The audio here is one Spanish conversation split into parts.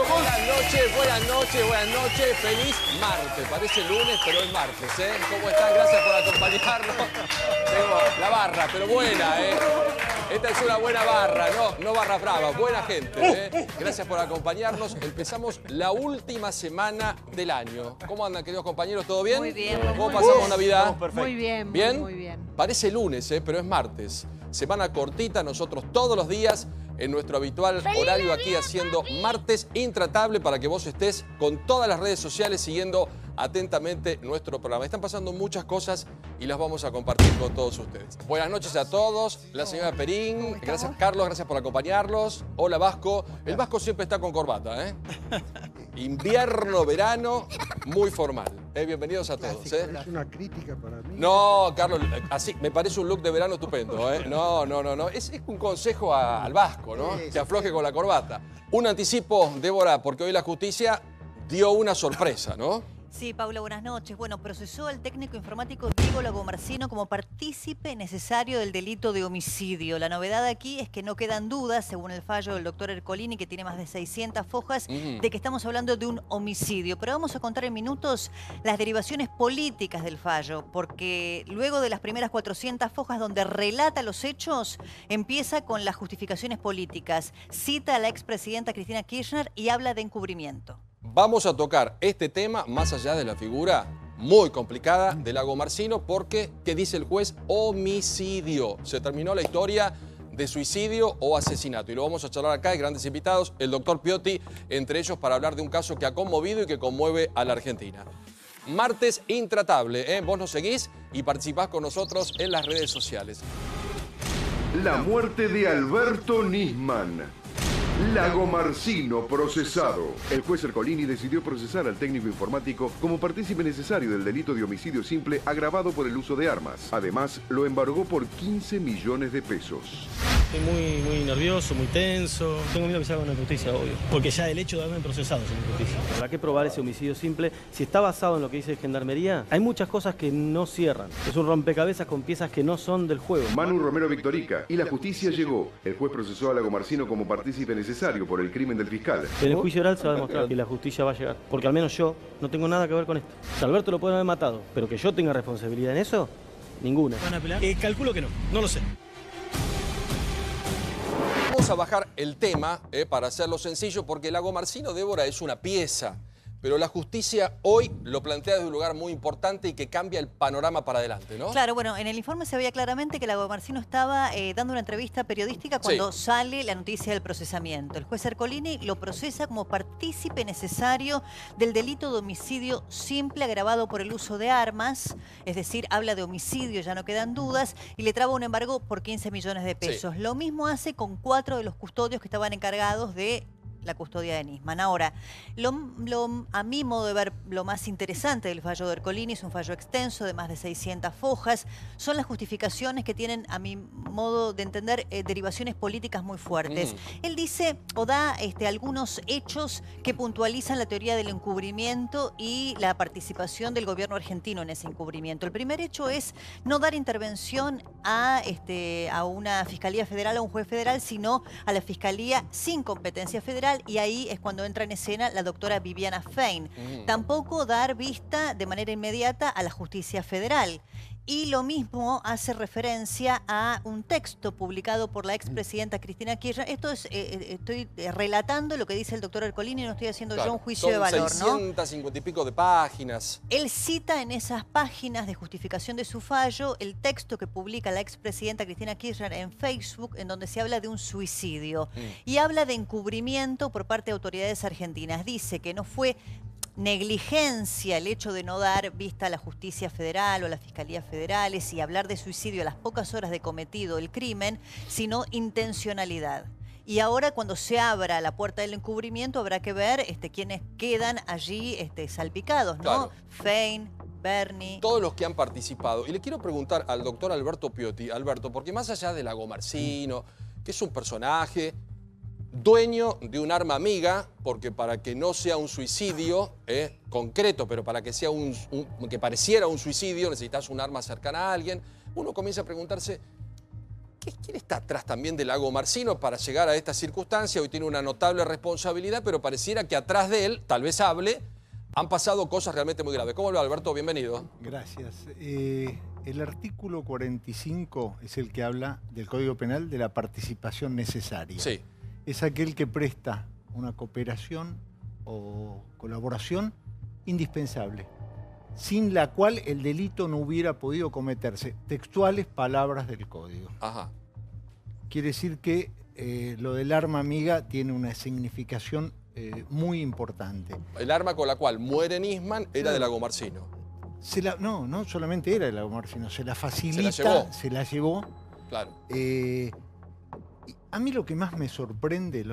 Gonzalo. Buenas noches. Feliz martes. Parece lunes, pero es martes, ¿eh? ¿Cómo están? Gracias por acompañarnos. Tengo la barra, pero buena, ¿eh? Esta es una buena barra, no barra brava, buena gente, ¿eh? Gracias por acompañarnos. Empezamos la última semana del año. ¿Cómo andan, queridos compañeros? ¿Todo bien? Muy bien. ¿Cómo pasamos Navidad? Muy bien, ¿Bien? muy bien. Parece lunes, pero es martes. Semana cortita, nosotros todos los días en nuestro habitual horario aquí haciendo Martes Intratable para que vos estés con todas las redes sociales siguiendo atentamente nuestro programa. Están pasando muchas cosas y las vamos a compartir con todos ustedes. Buenas noches a todos. La señora Perín, gracias Carlos, gracias por acompañarlos. Hola Vasco. El Vasco siempre está con corbata, ¿eh? Invierno, verano, muy formal. Bienvenidos a todos. Es una crítica para mí. No, Carlos, así me parece un look de verano estupendo, ¿eh? No. Es un consejo al Vasco, ¿no? Que afloje con la corbata. Un anticipo, Débora, porque hoy la justicia dio una sorpresa, ¿no? Sí, Paula, buenas noches. Bueno, procesó al técnico informático Diego Lagomarsino como partícipe necesario del delito de homicidio. La novedad aquí es que no quedan dudas, según el fallo del doctor Ercolini, que tiene más de 600 fojas, de que estamos hablando de un homicidio. Pero vamos a contar en minutos las derivaciones políticas del fallo, porque luego de las primeras 400 fojas donde relata los hechos, empieza con las justificaciones políticas. Cita a la expresidenta Cristina Kirchner y habla de encubrimiento. Vamos a tocar este tema más allá de la figura muy complicada de Lagomarsino porque, ¿qué dice el juez? Homicidio. Se terminó la historia de suicidio o asesinato. Y lo vamos a charlar acá, hay grandes invitados, el doctor Piotti, entre ellos para hablar de un caso que ha conmovido y que conmueve a la Argentina. Martes Intratable, ¿eh? Vos nos seguís y participás con nosotros en las redes sociales. La muerte de Alberto Nisman. Lagomarsino procesado. El juez Ercolini decidió procesar al técnico informático como partícipe necesario del delito de homicidio simple agravado por el uso de armas. Además, lo embargó por 15 millones de pesos. Estoy muy nervioso, muy tenso. Tengo miedo que se haga una justicia, obvio. Porque ya el hecho de haberme procesado es una justicia. ¿Para qué probar ese homicidio simple? Si está basado en lo que dice Gendarmería, hay muchas cosas que no cierran. Es un rompecabezas con piezas que no son del juego. Manu Romero Victorica. Y la justicia llegó. El juez procesó a Lagomarsino como partícipe necesario por el crimen del fiscal. En el juicio oral se va a demostrar que la justicia va a llegar. Porque al menos yo no tengo nada que ver con esto. Si Alberto lo puede haber matado, pero que yo tenga responsabilidad en eso, ninguna. ¿Van a apelar? Calculo que no lo sé. Vamos a bajar el tema para hacerlo sencillo porque Lagomarsino, Débora, es una pieza. Pero la justicia hoy lo plantea desde un lugar muy importante y que cambia el panorama para adelante, ¿no? Claro, bueno, en el informe se veía claramente que Lagomarsino estaba dando una entrevista periodística cuando sale la noticia del procesamiento. El juez Ercolini lo procesa como partícipe necesario del delito de homicidio simple agravado por el uso de armas, es decir, habla de homicidio, ya no quedan dudas, y le traba un embargo por 15 millones de pesos. Lo mismo hace con 4 de los custodios que estaban encargados de la custodia de Nisman. Ahora, a mi modo de ver, lo más interesante del fallo de Ercolini es un fallo extenso de más de 600 fojas. Son las justificaciones que tienen, a mi modo de entender, derivaciones políticas muy fuertes. Él dice o da algunos hechos que puntualizan la teoría del encubrimiento y la participación del gobierno argentino en ese encubrimiento. El primer hecho es no dar intervención a una fiscalía federal, a un juez federal, sino a la fiscalía sin competencia federal. Y ahí es cuando entra en escena la doctora Viviana Fein. Tampoco dar vista de manera inmediata a la justicia federal. Y lo mismo hace referencia a un texto publicado por la expresidenta Cristina Kirchner. Esto es, estoy relatando lo que dice el doctor Ercolini, no estoy haciendo yo un juicio de valor, Son 650 y pico de páginas. Él cita en esas páginas de justificación de su fallo el texto que publica la expresidenta Cristina Kirchner en Facebook, en donde se habla de un suicidio. Y habla de encubrimiento por parte de autoridades argentinas. Dice que no fue negligencia el hecho de no dar vista a la justicia federal o a las fiscalías federales y hablar de suicidio a las pocas horas de cometido el crimen, sino intencionalidad. Y ahora cuando se abra la puerta del encubrimiento habrá que ver quiénes quedan allí salpicados, ¿no? Claro. Fein, Bernie. Todos los que han participado. Y le quiero preguntar al doctor Alberto Piotti, Alberto, porque más allá de Lagomarsino, que es un personaje dueño de un arma amiga, porque para que no sea un suicidio concreto, pero para que sea que pareciera un suicidio, necesitas un arma cercana a alguien, uno comienza a preguntarse ¿Quién está atrás también del Lago Marcino para llegar a esta circunstancia? Hoy tiene una notable responsabilidad, pero pareciera que atrás de él, tal vez hable, han pasado cosas realmente muy graves. ¿Cómo le va, Alberto? Bienvenido. Gracias. El artículo 45 es el que habla del Código Penal de la participación necesaria. Sí. Es aquel que presta una cooperación o colaboración indispensable, sin la cual el delito no hubiera podido cometerse. Textuales palabras del Código. Ajá. Quiere decir que lo del arma amiga tiene una significación muy importante. El arma con la cual muere Nisman era de Lago Marcino. No solamente era de Lago Marcino, se la facilita, se la llevó. Claro. A mí lo que más me sorprende,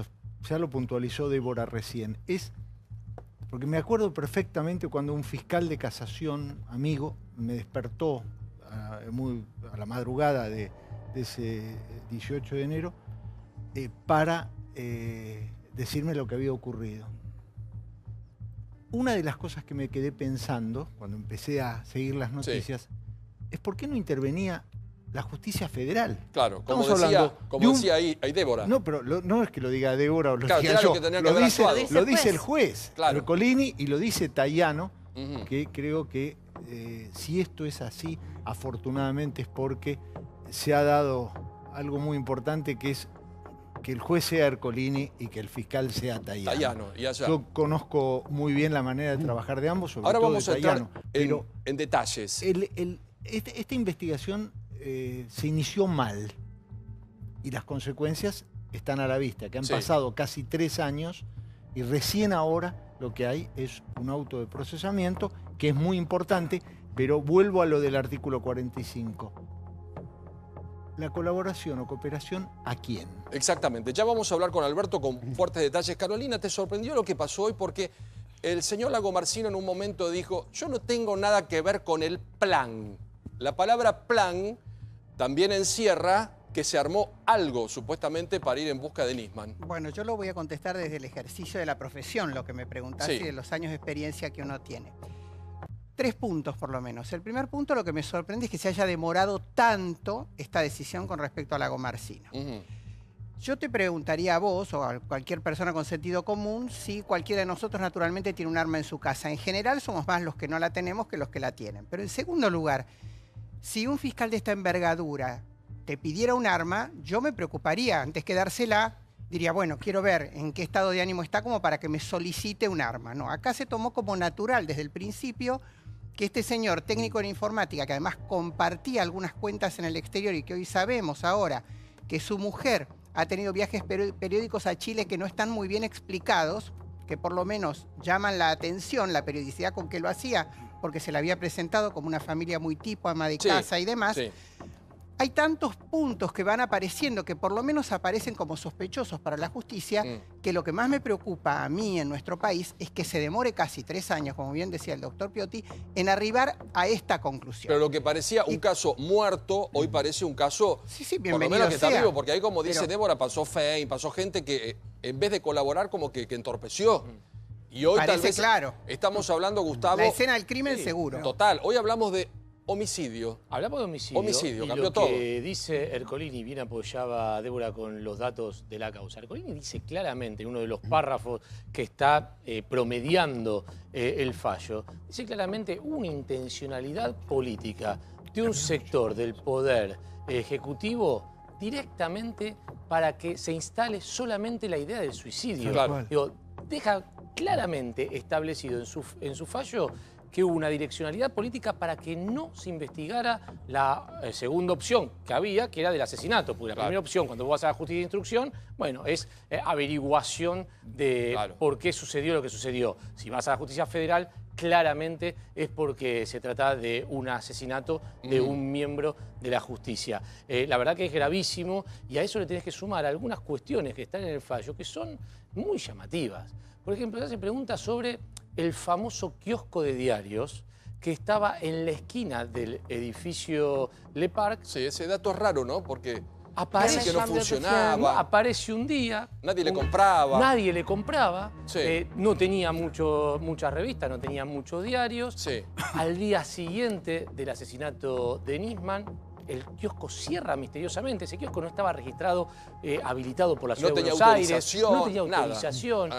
ya lo puntualizó Débora recién, es, porque me acuerdo perfectamente cuando un fiscal de casación, amigo, me despertó a la madrugada de ese 18 de enero para decirme lo que había ocurrido. Una de las cosas que me quedé pensando cuando empecé a seguir las noticias es por qué no intervenía la justicia federal. Claro, como decía ahí Débora. No, pero no es que lo diga Débora o lo claro, diga yo. Lo dice el juez, claro. Ercolini, y lo dice Tayano, que creo que si esto es así, afortunadamente es porque se ha dado algo muy importante, que es que el juez sea Ercolini y que el fiscal sea Tayano. Y allá. Yo conozco muy bien la manera de trabajar de ambos, sobre Ahora todo vamos de a entrar Tayano. Pero en detalles. esta investigación se inició mal y las consecuencias están a la vista, que han pasado casi 3 años y recién ahora lo que hay es un auto de procesamiento que es muy importante, pero vuelvo a lo del artículo 45. La colaboración o cooperación, ¿a quién? Exactamente. Ya vamos a hablar con Alberto con fuertes detalles. Carolina, ¿te sorprendió lo que pasó hoy? Porque el señor Lago Marcino en un momento dijo, yo no tengo nada que ver con el plan. La palabra plan también encierra que se armó algo, supuestamente, para ir en busca de Nisman. Bueno, yo lo voy a contestar desde el ejercicio de la profesión, lo que me preguntaste, y de los años de experiencia que uno tiene. 3 puntos, por lo menos. El primer punto, lo que me sorprende es que se haya demorado tanto esta decisión con respecto a Lago Marcino. Yo te preguntaría a vos o a cualquier persona con sentido común si cualquiera de nosotros naturalmente tiene un arma en su casa. En general somos más los que no la tenemos que los que la tienen. Pero en segundo lugar, si un fiscal de esta envergadura te pidiera un arma, yo me preocuparía. Antes que dársela, diría, bueno, quiero ver en qué estado de ánimo está como para que me solicite un arma. No, acá se tomó como natural desde el principio que este señor técnico en informática, que además compartía algunas cuentas en el exterior y que hoy sabemos ahora que su mujer ha tenido viajes periódicos a Chile que no están muy bien explicados, que por lo menos llaman la atención la periodicidad con que lo hacía, porque se le había presentado como una familia muy tipo, ama de casa y demás. Hay tantos puntos que van apareciendo, que por lo menos aparecen como sospechosos para la justicia, que lo que más me preocupa a mí en nuestro país es que se demore casi 3 años, como bien decía el doctor Piotti, en arribar a esta conclusión. Pero lo que parecía un caso muerto, hoy parece un caso, por lo menos que está vivo, porque ahí, como dice Débora, pasó Fein, pasó gente que en vez de colaborar como que entorpeció. Y hoy tal vez estamos hablando, Gustavo... La escena del crimen seguro. Total, hoy hablamos de homicidio. Hablamos de homicidio. Y cambió todo. Lo que dice Ercolini, bien apoyaba Débora con los datos de la causa. Ercolini dice claramente, en uno de los párrafos que está promediando el fallo, dice claramente una intencionalidad política de un sector del poder ejecutivo directamente para que se instale solamente la idea del suicidio. Digo, deja claramente establecido en su fallo que hubo una direccionalidad política para que no se investigara la segunda opción que había, que era del asesinato. Porque la primera opción, cuando vos vas a la justicia de instrucción, bueno, es averiguación de por qué sucedió lo que sucedió. Si vas a la justicia federal, claramente es porque se trata de un asesinato de un miembro de la justicia. La verdad que es gravísimo y a eso le tenés que sumar algunas cuestiones que están en el fallo que son muy llamativas. Por ejemplo, se hace preguntas sobre el famoso kiosco de diarios que estaba en la esquina del edificio Le Parc. Sí, ese dato es raro, ¿no? Porque aparece que no funcionaba. Aparece un día. Nadie le compraba. Nadie le compraba. No tenía muchas revistas, no tenía muchos diarios. Al día siguiente del asesinato de Nisman, el kiosco cierra misteriosamente. Ese kiosco no estaba registrado, habilitado por la ciudad de tenía Buenos Aires. autorización, No tenía nada. autorización.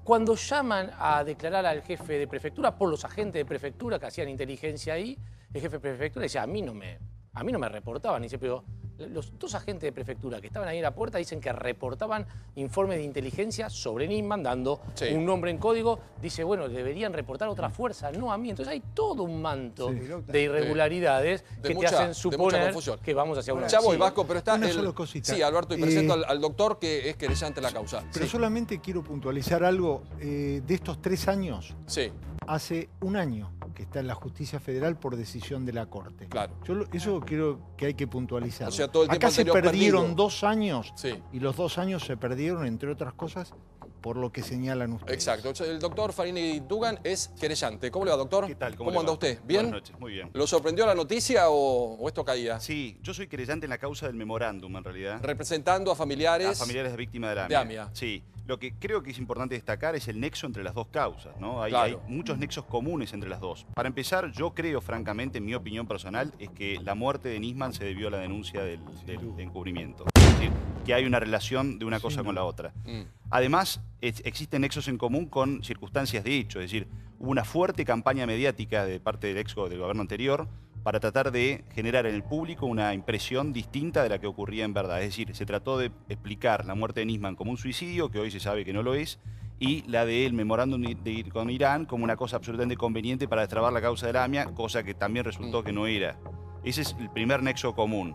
Cuando llaman a declarar al jefe de prefectura por los agentes de prefectura que hacían inteligencia ahí, el jefe de prefectura decía, a mí no me reportaban. Y dice, pero los dos agentes de prefectura que estaban ahí en la puerta dicen que reportaban informes de inteligencia sobre Nisman, dando un nombre en código. Dice, bueno, deberían reportar otra fuerza, no a mí. Entonces hay todo un manto de irregularidades que te hacen suponer que vamos hacia una... Ya voy, Vasco, pero está... Una sola cosita. Sí, Alberto, y presento al doctor que es querellante en la causa. Pero solamente quiero puntualizar algo. De estos 3 años, Sí. hace 1 año que está en la justicia federal por decisión de la Corte. Claro. Eso creo que hay que puntualizar. O sea, todo el tiempo Acá se anterior perdieron perdido. 2 años Sí. y los 2 años se perdieron, entre otras cosas, por lo que señalan ustedes. Exacto. El doctor Farini Dugan es querellante. ¿Cómo le va, doctor? ¿Qué tal? ¿Cómo le anda va? usted? ¿Bien? Buenas noches, muy bien. ¿Lo sorprendió la noticia o esto caía? Sí, yo soy querellante en la causa del memorándum, en realidad. Representando a familiares... A familiares de víctimas de la de AMIA. Sí. Lo que creo que es importante destacar es el nexo entre las dos causas, ¿no? Hay muchos nexos comunes entre las dos. Para empezar, yo creo, francamente, en mi opinión personal, es que la muerte de Nisman se debió a la denuncia del encubrimiento. Es decir, que hay una relación de una cosa con la otra. Además, existen nexos en común con circunstancias de hecho, es decir, hubo una fuerte campaña mediática de parte del del gobierno anterior para tratar de generar en el público una impresión distinta de la que ocurría en verdad. Es decir, se trató de explicar la muerte de Nisman como un suicidio, que hoy se sabe que no lo es, y la del memorándum con Irán como una cosa absolutamente conveniente para destrabar la causa de la AMIA, cosa que también resultó que no era. Ese es el primer nexo común.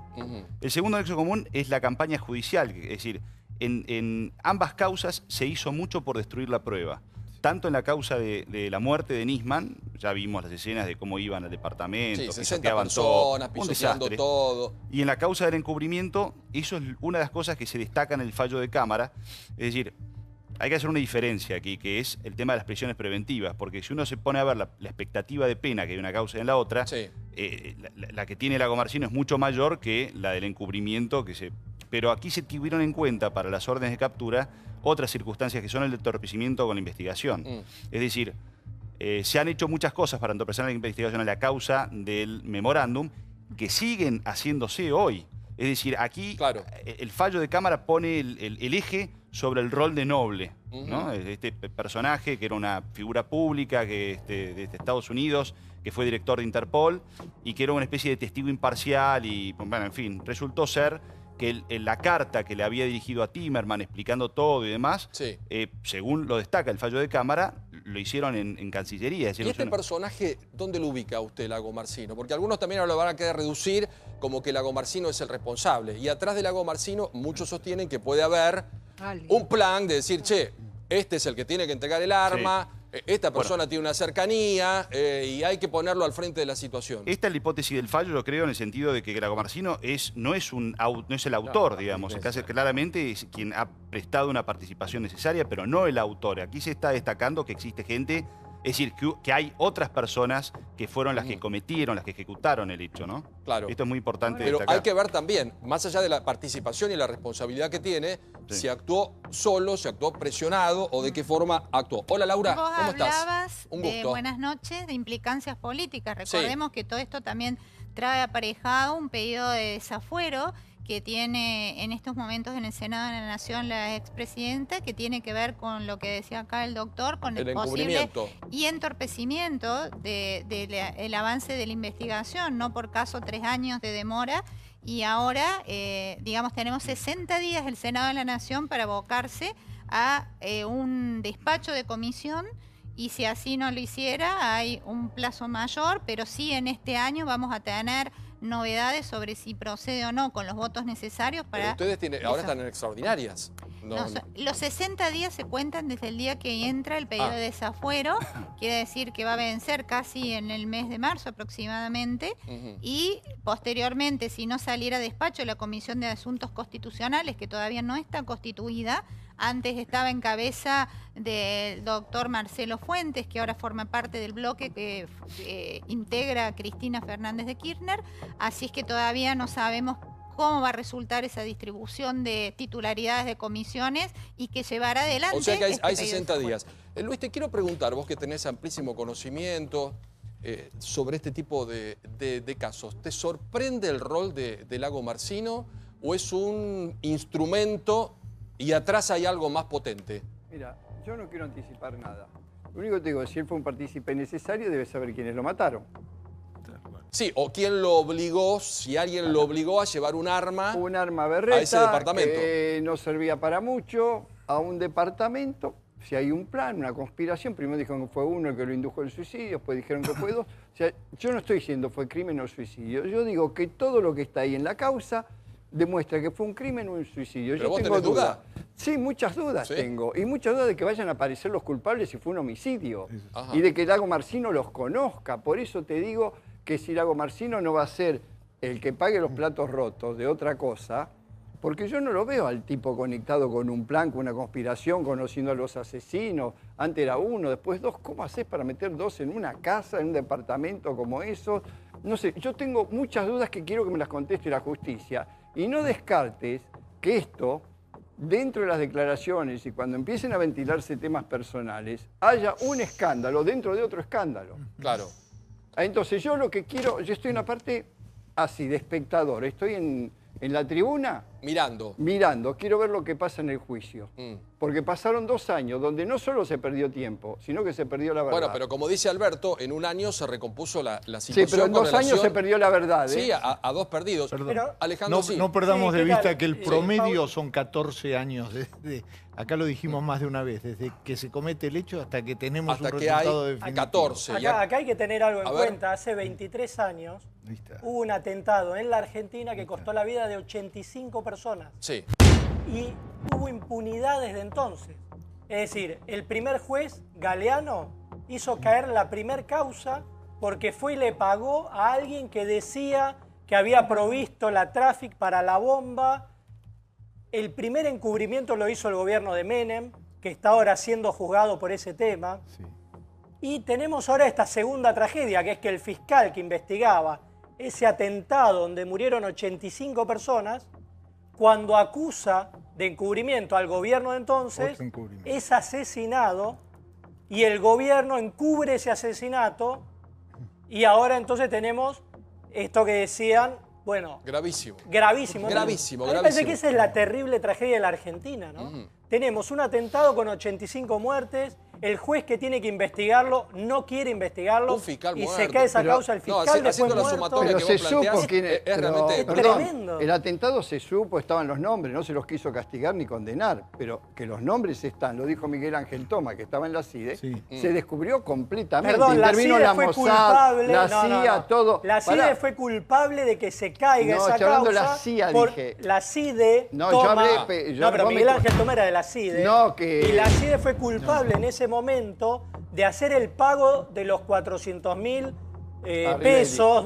El segundo nexo común es la campaña judicial, es decir, en ambas causas se hizo mucho por destruir la prueba. Tanto en la causa de la muerte de Nisman, ya vimos las escenas de cómo iban al departamento, Sí, 60 pisoteaban personas, todo, un pisoteando desastre. todo. Y en la causa del encubrimiento, eso es una de las cosas que se destaca en el fallo de Cámara. Es decir, hay que hacer una diferencia aquí, que es el tema de las prisiones preventivas, porque si uno se pone a ver la expectativa de pena que hay en una causa y en la otra, la que tiene Lagomarsino es mucho mayor que la del encubrimiento. Pero aquí se tuvieron en cuenta para las órdenes de captura otras circunstancias que son el entorpecimiento con la investigación. Es decir, se han hecho muchas cosas para entorpecer la investigación en la causa del memorándum que siguen haciéndose hoy. Es decir, aquí el fallo de Cámara pone el eje sobre el rol de Noble, ¿no? Este personaje que era una figura pública de Estados Unidos, que fue director de Interpol y que era una especie de testigo imparcial y, bueno, en fin, resultó ser que la carta que le había dirigido a Timerman explicando todo y demás, según lo destaca el fallo de Cámara, lo hicieron en Cancillería. ¿Y este personaje dónde lo ubica usted, Lagomarsino? Porque algunos también lo van a querer reducir como que Lagomarsino es el responsable. Y atrás de Lagomarsino muchos sostienen que puede haber un plan de decir, che, este es el que tiene que entregar el arma, esta persona tiene una cercanía y hay que ponerlo al frente de la situación. Esta es la hipótesis del fallo, yo creo, en el sentido de que Lagomarsino no es el autor, digamos. Acá claramente es quien ha prestado una participación necesaria, pero no el autor. Aquí se está destacando que existe gente, es decir, que hay otras personas que fueron las que cometieron, las que ejecutaron el hecho, ¿no? Claro. Esto es muy importante Pero destacar. hay que ver también, más allá de la participación y la responsabilidad que tiene, si actuó solo, si actuó presionado o de qué forma actuó. Hola, Laura, ¿cómo estás? Vos hablabas de, buenas noches, de implicancias políticas. Recordemos que todo esto también trae aparejado un pedido de desafuero que tiene en estos momentos en el Senado de la Nación la expresidenta, que tiene que ver con lo que decía acá el doctor, con el posible y entorpecimiento del avance de la investigación, no por caso 3 años de demora. Y ahora, digamos, tenemos 60 días el Senado de la Nación para abocarse a un despacho de comisión, y si así no lo hiciera, hay un plazo mayor, pero sí en este año vamos a tener novedades sobre si procede o no con los votos necesarios para... Pero ustedes ahora están en extraordinarias. Los 60 días se cuentan desde el día que entra el pedido de desafuero, quiere decir que va a vencer casi en el mes de marzo aproximadamente, y posteriormente, si no saliera despacho la Comisión de Asuntos Constitucionales, que todavía no está constituida, antes estaba en cabeza del doctor Marcelo Fuentes, que ahora forma parte del bloque que integra a Cristina Fernández de Kirchner, así es que todavía no sabemos cómo va a resultar esa distribución de titularidades de comisiones y que llevará adelante. O sea que hay 60 días. Luis, te quiero preguntar, vos que tenés amplísimo conocimiento, sobre este tipo de casos. ¿Te sorprende el rol de Lagomarsino o es un instrumento y atrás hay algo más potente? Mira, yo no quiero anticipar nada. Lo único que te digo es, si él fue un partícipe necesario, debe saber quiénes lo mataron. Sí, o quién lo obligó, si alguien lo obligó a llevar un arma berreta a ese departamento. Que no servía para mucho, a un departamento. Si hay un plan, una conspiración, primero dijeron que fue uno el que lo indujo al suicidio, después dijeron que fue dos. O sea, yo no estoy diciendo fue crimen o suicidio. Yo digo que todo lo que está ahí en la causa demuestra que fue un crimen o un suicidio. ¿Pero yo vos tengo tenés duda? Sí, muchas dudas tengo. Y muchas dudas de que vayan a aparecer los culpables si fue un homicidio. Ajá. Y de que Lagomarsino los conozca. Por eso te digo que si Lagomarsino no va a ser el que pague los platos rotos de otra cosa, porque yo no lo veo al tipo conectado con un plan, con una conspiración, conociendo a los asesinos. Antes era uno, después dos. ¿Cómo haces para meter dos en una casa, en un departamento como eso? No sé, yo tengo muchas dudas que quiero que me las conteste la justicia. Y no descartes que esto, dentro de las declaraciones y cuando empiecen a ventilarse temas personales, haya un escándalo dentro de otro escándalo. Claro. Entonces yo lo que quiero, yo estoy en una parte así, de espectador, estoy en la tribuna. Mirando, quiero ver lo que pasa en el juicio. Porque pasaron 2 años donde no solo se perdió tiempo, sino que se perdió la verdad. Bueno, pero como dice Alberto, en un año se recompuso la situación. Sí, pero en 2 años se perdió la verdad. Sí, a 2 perdidos. Pero, Alejandro, no perdamos de vista que el promedio Sí. son 14 años. Acá lo dijimos más de una vez, desde que se comete el hecho hasta que tenemos hasta un que resultado hay definitivo. 14. Acá hay que tener algo en A ver. cuenta. Hace 23 años hubo un atentado en la Argentina que costó la vida de 85 personas. Sí. Y hubo impunidad desde entonces. Es decir, el primer juez, Galeano, hizo caer la primer causa porque fue y le pagó a alguien que decía que había provisto la Traffic para la bomba. El primer encubrimiento lo hizo el gobierno de Menem, que está ahora siendo juzgado por ese tema. Sí. Y tenemos ahora esta segunda tragedia, que es que el fiscal que investigaba ese atentado donde murieron 85 personas, cuando acusa de encubrimiento al gobierno de entonces, es asesinado y el gobierno encubre ese asesinato y ahora entonces tenemos esto que decían, bueno... Gravísimo. Gravísimo. Gravísimo, A mí me parece que esa es la terrible tragedia de la Argentina, ¿no? Tenemos un atentado con 85 muertes, el juez que tiene que investigarlo no quiere investigarlo Un fiscal y muerto. se cae esa Pero- causa, el no, fiscal haciendo después la muerto. sumatoria Pero que se vos supo planteás, quién es pero, realmente perdón, tremendo. el atentado se supo, estaban los nombres, no se los quiso castigar ni condenar, pero que los nombres están, lo dijo Miguel Ángel Toma, que estaba en la CIDE, se descubrió completamente. Perdón, la Intervino CIDE la fue Mossad, culpable. la no, CIA, no. todo. La CIDE Pará. fue culpable de que se caiga No, esa estoy hablando de causa. la CIA, por dije. La CIDE. No, Toma, yo hablé. no, pero Miguel Ángel Toma era de la CIDE. No, que. Y la CIDE fue culpable en ese momento de hacer el pago de los 400.000 pesos,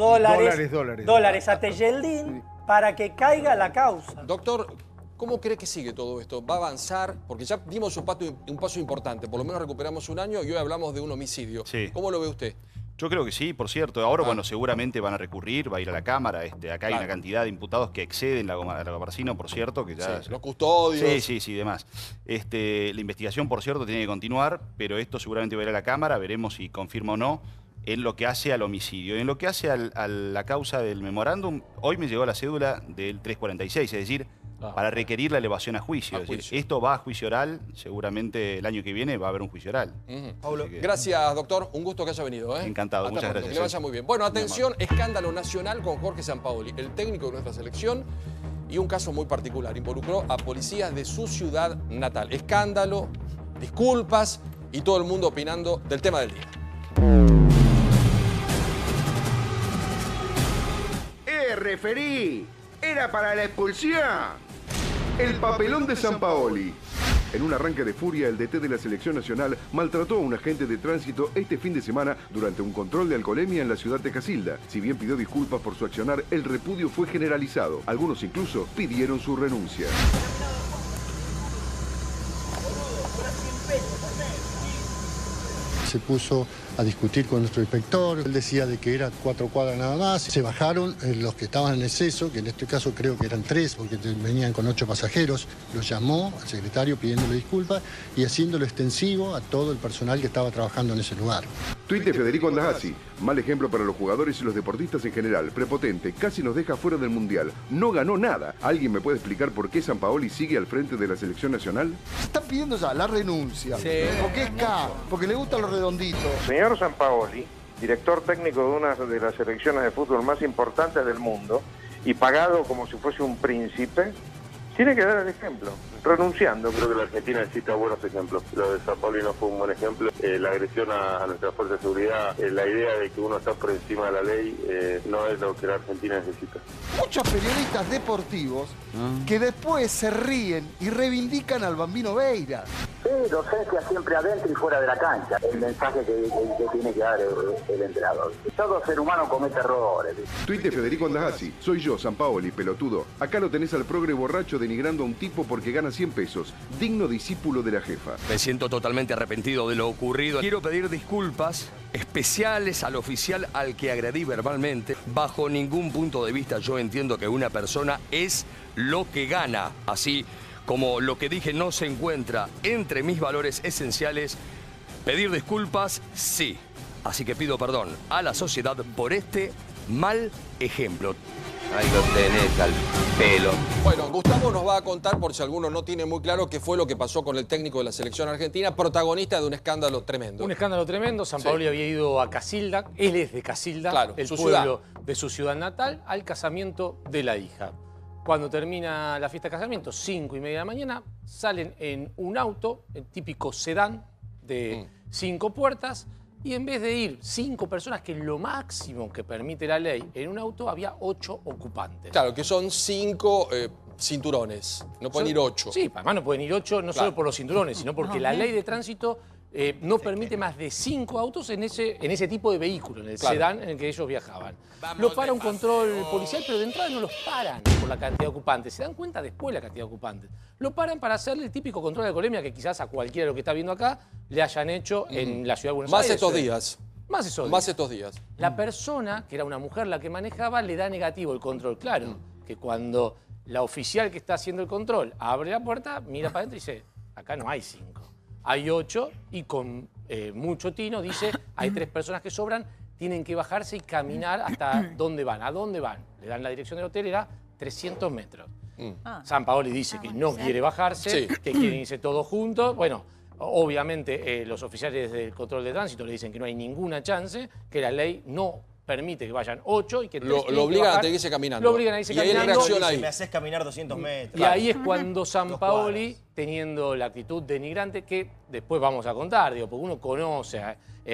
dólares a Tejeldín para que caiga la causa. Doctor, ¿cómo cree que sigue todo esto? ¿Va a avanzar? Porque ya dimos un paso importante, por lo menos recuperamos un año y hoy hablamos de un homicidio. Sí. ¿Cómo lo ve usted? Yo creo que sí, por cierto. Ahora, bueno, seguramente van a recurrir, va a ir a la Cámara. Acá hay una cantidad de imputados que exceden a Lagomarsino, por cierto. Que ya... Sí, los custodios. Sí, demás. La investigación, por cierto, tiene que continuar, pero esto seguramente va a ir a la Cámara, veremos si confirma o no, en lo que hace al homicidio. En lo que hace a la causa del memorándum, hoy me llegó la cédula del 346, es decir, para requerir la elevación a juicio. Es decir, esto va a juicio oral, seguramente el año que viene va a haber un juicio oral. Paulo, gracias, doctor. Un gusto que haya venido. Encantado, Hasta muchas pronto, gracias. Que le vaya muy bien. Bueno, atención, escándalo nacional con Jorge Sampaoli, el técnico de nuestra selección, y un caso muy particular. Involucró a policías de su ciudad natal. Escándalo, disculpas y todo el mundo opinando del tema del día. Referí, era para la expulsión. El papelón de Sampaoli. En un arranque de furia, el DT de la Selección Nacional maltrató a un agente de tránsito este fin de semana durante un control de alcoholemia en la ciudad de Casilda. Si bien pidió disculpas por su accionar, el repudio fue generalizado. Algunos incluso pidieron su renuncia. Se puso a discutir con nuestro inspector. Él decía de que era 4 cuadras nada más. Se bajaron los que estaban en exceso, que en este caso creo que eran 3, porque venían con 8 pasajeros. Lo llamó al secretario pidiéndole disculpas y haciéndolo extensivo a todo el personal que estaba trabajando en ese lugar. Tuit de Federico Andajasi. Mal ejemplo para los jugadores y los deportistas en general. Prepotente, casi nos deja fuera del Mundial. No ganó nada. ¿Alguien me puede explicar por qué Sampaoli sigue al frente de la selección nacional? Están pidiendo ya la renuncia. Sí. Porque es K, porque le gustan los redonditos. Señor Sampaoli, director técnico de una de las selecciones de fútbol más importantes del mundo y pagado como si fuese un príncipe, tiene que dar el ejemplo, renunciando. Creo que la Argentina necesita buenos ejemplos. Lo de Sampaoli no fue un buen ejemplo. La agresión a nuestra fuerza de seguridad, la idea de que uno está por encima de la ley, no es lo que la Argentina necesita. Muchos periodistas deportivos que después se ríen y reivindican al Bambino Veira. Sí, docencia siempre adentro y fuera de la cancha. El mensaje que tiene que dar el entrenador. Todo ser humano comete errores. Tuit de Federico Andajasi. Soy yo, Sampaoli, pelotudo. Acá lo tenés al progre borracho denigrando a un tipo porque gana 100 pesos. Digno discípulo de la jefa. Me siento totalmente arrepentido de lo ocurrido. Quiero pedir disculpas especiales al oficial al que agredí verbalmente. Bajo ningún punto de vista yo entiendo que una persona es lo que gana. Así como lo que dije no se encuentra entre mis valores esenciales, pedir disculpas, sí. Así que pido perdón a la sociedad por este mal ejemplo. Ahí lo tenés al pelo. Bueno, Gustavo nos va a contar, por si alguno no tiene muy claro, qué fue lo que pasó con el técnico de la selección argentina, protagonista de un escándalo tremendo. Un escándalo tremendo. Sampaoli había ido a Casilda, él es de Casilda, claro, el pueblo de su ciudad natal, al casamiento de la hija. Cuando termina la fiesta de casamiento, 5:30 de la mañana, salen en un auto, el típico sedán de 5 puertas, y en vez de ir 5 personas, que es lo máximo que permite la ley, en un auto había 8 ocupantes. Claro, que son 5 cinturones, no pueden ir 8. Sí, además no pueden ir 8, no solo por los cinturones, sino porque la ley de tránsito no permite más de 5 autos en ese tipo de vehículo, en el sedán en el que ellos viajaban. Lo para un control policial, pero de entrada no los paran por la cantidad de ocupantes. Se dan cuenta después de la cantidad de ocupantes. Lo paran para hacerle el típico control de alcoholemia que quizás a cualquiera de los que está viendo acá le hayan hecho en la ciudad de Buenos Aires. Más estos días. Más estos días. La persona, que era una mujer la que manejaba, le da negativo el control. Claro, que cuando la oficial que está haciendo el control abre la puerta, mira para adentro y dice, acá no hay 5. Hay 8 y con mucho tino dice, hay 3 personas que sobran, tienen que bajarse y caminar hasta dónde van. ¿A dónde van? Le dan la dirección del hotel, era 300 metros. Sampaoli dice que no quiere bajarse, que quieren irse todos juntos. Bueno, obviamente los oficiales del control de tránsito le dicen que no hay ninguna chance, que la ley no permite que vayan 8 y que lo obligan a irse caminando. Lo obligan a irse caminando. Y ahí reacciona ahí. Me haces caminar 200 metros. Y ahí es cuando Sampaoli, teniendo la actitud denigrante, que después vamos a contar, digo, porque uno conoce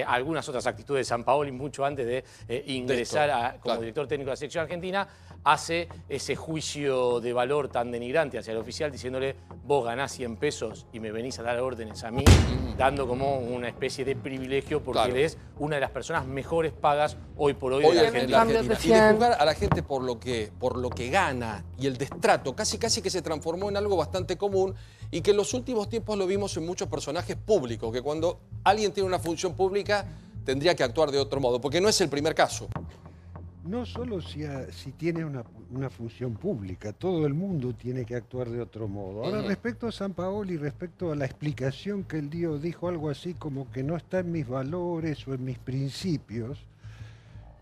algunas otras actitudes de Sampaoli mucho antes de ingresar como director técnico de la selección argentina, hace ese juicio de valor tan denigrante hacia el oficial, diciéndole, vos ganás 100 pesos y me venís a dar órdenes a mí, dando como una especie de privilegio porque él es una de las personas mejores pagas hoy por hoy de la Argentina. Y de juzgar a la gente por lo que gana y el destrato, casi que se transformó en algo bastante común y que en los últimos tiempos lo vimos en muchos personajes públicos, que cuando alguien tiene una función pública tendría que actuar de otro modo, porque no es el primer caso. No solo si tiene una función pública, todo el mundo tiene que actuar de otro modo. Ahora, respecto a Sampaoli, respecto a la explicación que él dio, dijo algo así como que no está en mis valores o en mis principios.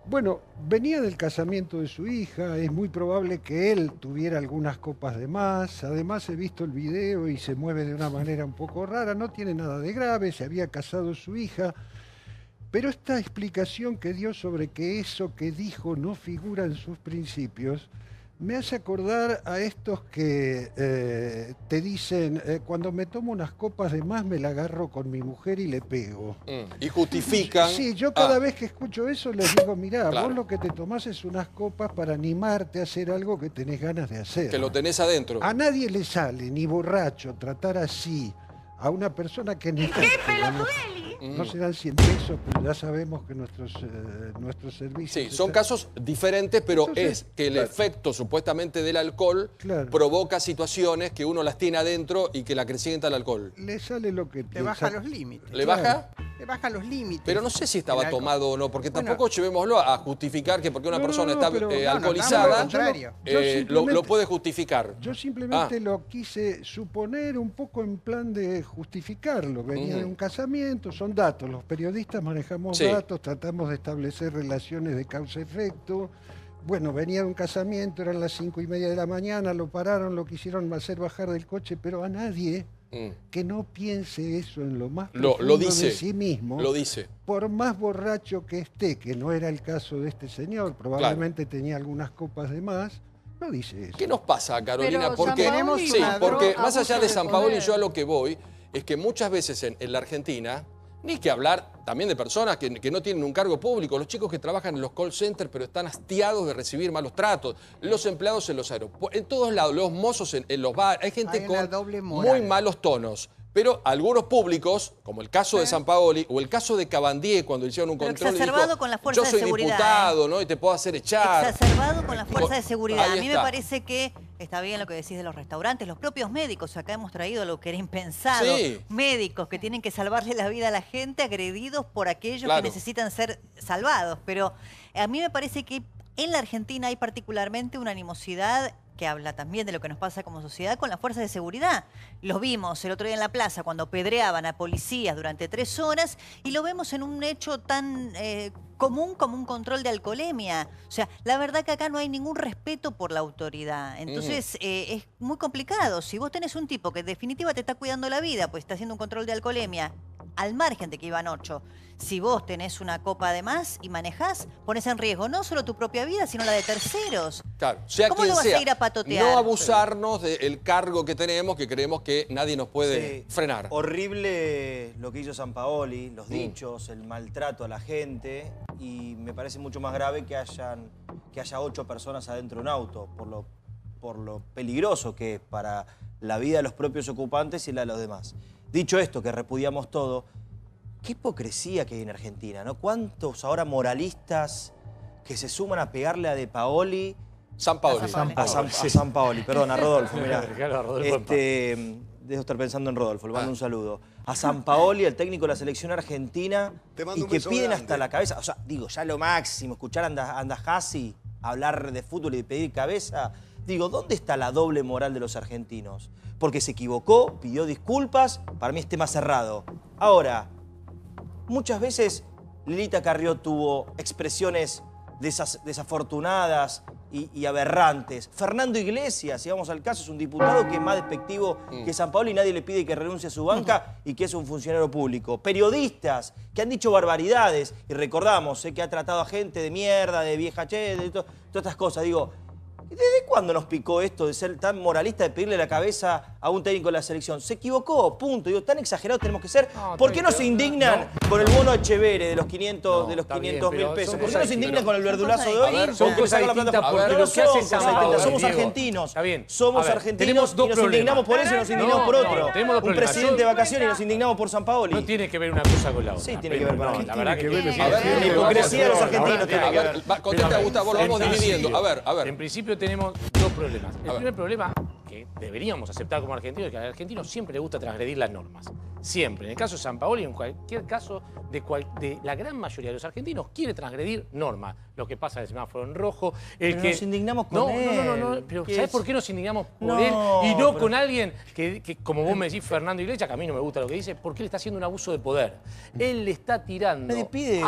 Bueno, venía del casamiento de su hija, es muy probable que él tuviera algunas copas de más, además he visto el video y se mueve de una manera un poco rara, no tiene nada de grave, se había casado su hija. Pero esta explicación que dio sobre que eso que dijo no figura en sus principios, me hace acordar a estos que te dicen, cuando me tomo unas copas de más me la agarro con mi mujer y le pego. Y justifican. Sí, yo cada vez que escucho eso les digo, mirá, vos lo que te tomás es unas copas para animarte a hacer algo que tenés ganas de hacer. Que lo tenés adentro. A nadie le sale, ni borracho, tratar así a una persona que ni... No serán 100 pesos, pero ya sabemos que nuestros servicios... Sí, son casos diferentes, pero entonces, es que el efecto supuestamente del alcohol provoca situaciones que uno las tiene adentro y que la acrecienta el alcohol. Le sale lo que te baja los límites. ¿Le baja? Le bajan los límites. Pero no sé si estaba tomado o no, porque tampoco llevémoslo a justificar que porque una persona está alcoholizada, lo puede justificar. Yo simplemente lo quise suponer un poco en plan de justificarlo. Venía de un casamiento, son datos. Los periodistas manejamos datos, tratamos de establecer relaciones de causa-efecto. Bueno, venía de un casamiento, eran las 5:30 de la mañana, lo pararon, lo quisieron hacer bajar del coche, pero a nadie que no piense eso en lo más profundo de sí mismo, lo dice. Por más borracho que esté, que no era el caso de este señor, probablemente tenía algunas copas de más, no dice eso. ¿Qué nos pasa, Carolina? Pero Porque más allá de Sampaoli, yo a lo que voy es que muchas veces en la Argentina, ni que hablar también de personas que no tienen un cargo público, los chicos que trabajan en los call centers pero están hastiados de recibir malos tratos, los empleados en los aeropuertos, en todos lados, los mozos en los bares, hay gente con muy malos tonos. Pero algunos públicos, como el caso de Sampaoli o el caso de Cabandier, cuando hicieron un control y dijo, con la fuerza yo soy de seguridad, diputado, ¿no? Y te puedo hacer echar. Exacerbado con la fuerza de seguridad. Ahí A mí me está. parece que está bien lo que decís de los restaurantes, los propios médicos. Acá hemos traído lo que era impensado. Sí. Médicos que tienen que salvarle la vida a la gente, agredidos por aquellos que necesitan ser salvados. Pero a mí me parece que en la Argentina hay particularmente una animosidad que habla también de lo que nos pasa como sociedad con las fuerzas de seguridad. Lo vimos el otro día en la plaza cuando pedreaban a policías durante 3 horas y lo vemos en un hecho tan común como un control de alcoholemia. O sea, la verdad que acá no hay ningún respeto por la autoridad. Entonces es muy complicado. Si vos tenés un tipo que en definitiva te está cuidando la vida, pues está haciendo un control de alcoholemia, al margen de que iban 8. Si vos tenés una copa de más y manejás, pones en riesgo no solo tu propia vida, sino la de terceros. Claro, sea ¿Cómo quien lo vas sea, a ir a patotear? no abusarnos del cargo que tenemos, que creemos que nadie nos puede frenar. Horrible lo que hizo Sampaoli, los dichos, el maltrato a la gente, y me parece mucho más grave que haya 8 personas adentro de un auto, por lo peligroso que es para la vida de los propios ocupantes y la de los demás. Dicho esto, que repudiamos todo, qué hipocresía que hay en Argentina, ¿no? ¿Cuántos ahora moralistas que se suman a pegarle a De Paoli? Sampaoli. A Sampaoli, perdón, a Rodolfo, mirá. Debo estar pensando en Rodolfo, le mando un saludo. A Sampaoli, el técnico de la selección argentina, y que piden hasta la cabeza. O sea, digo, ya lo máximo, escuchar a Andajasi hablar de fútbol y pedir cabeza. Digo, ¿dónde está la doble moral de los argentinos? Porque se equivocó, pidió disculpas, para mí es tema cerrado. Ahora, muchas veces Lilita Carrió tuvo expresiones desafortunadas y aberrantes. Fernando Iglesias, si vamos al caso, es un diputado que es más despectivo que Sampaoli y nadie le pide que renuncie a su banca y que es un funcionario público. Periodistas que han dicho barbaridades, y recordamos, que ha tratado a gente de mierda, de vieja de todas estas cosas. Digo, ¿desde cuándo nos picó esto de ser tan moralista, de pedirle la cabeza a un técnico de la selección? Se equivocó, punto. Digo, tan exagerados tenemos que ser. ¿Por qué no se indignan con el bono Echeverre de los 500 mil pesos? ¿Por qué no se indignan con el verdulazo de hoy? Son cosas distintas porque lo que hace Sampaoli, somos argentinos. Está bien. Somos argentinos y nos indignamos por eso y nos indignamos por otro. Un presidente de vacaciones y nos indignamos por Sampaoli. No tiene que ver una cosa con la otra. Sí, tiene que ver con la otra. La verdad que la hipocresía de los argentinos tiene que ver. Contesta, Gustavo, lo vamos dividiendo. A ver. En principio tenemos 2 problemas. El primer problema que deberíamos aceptar como argentinos es que al argentino siempre le gusta transgredir las normas. Siempre. En el caso de Sampaoli, en cualquier caso de la gran mayoría de los argentinos, quiere transgredir normas. Lo que pasa es el semáforo en rojo. Nos indignamos con él. No. Pero ¿sabés por qué nos indignamos por él? Y no con alguien que, como vos me decís, Fernando Iglesias, que a mí no me gusta lo que dice, porque él está haciendo un abuso de poder. Él le está tirando... Nadie pide...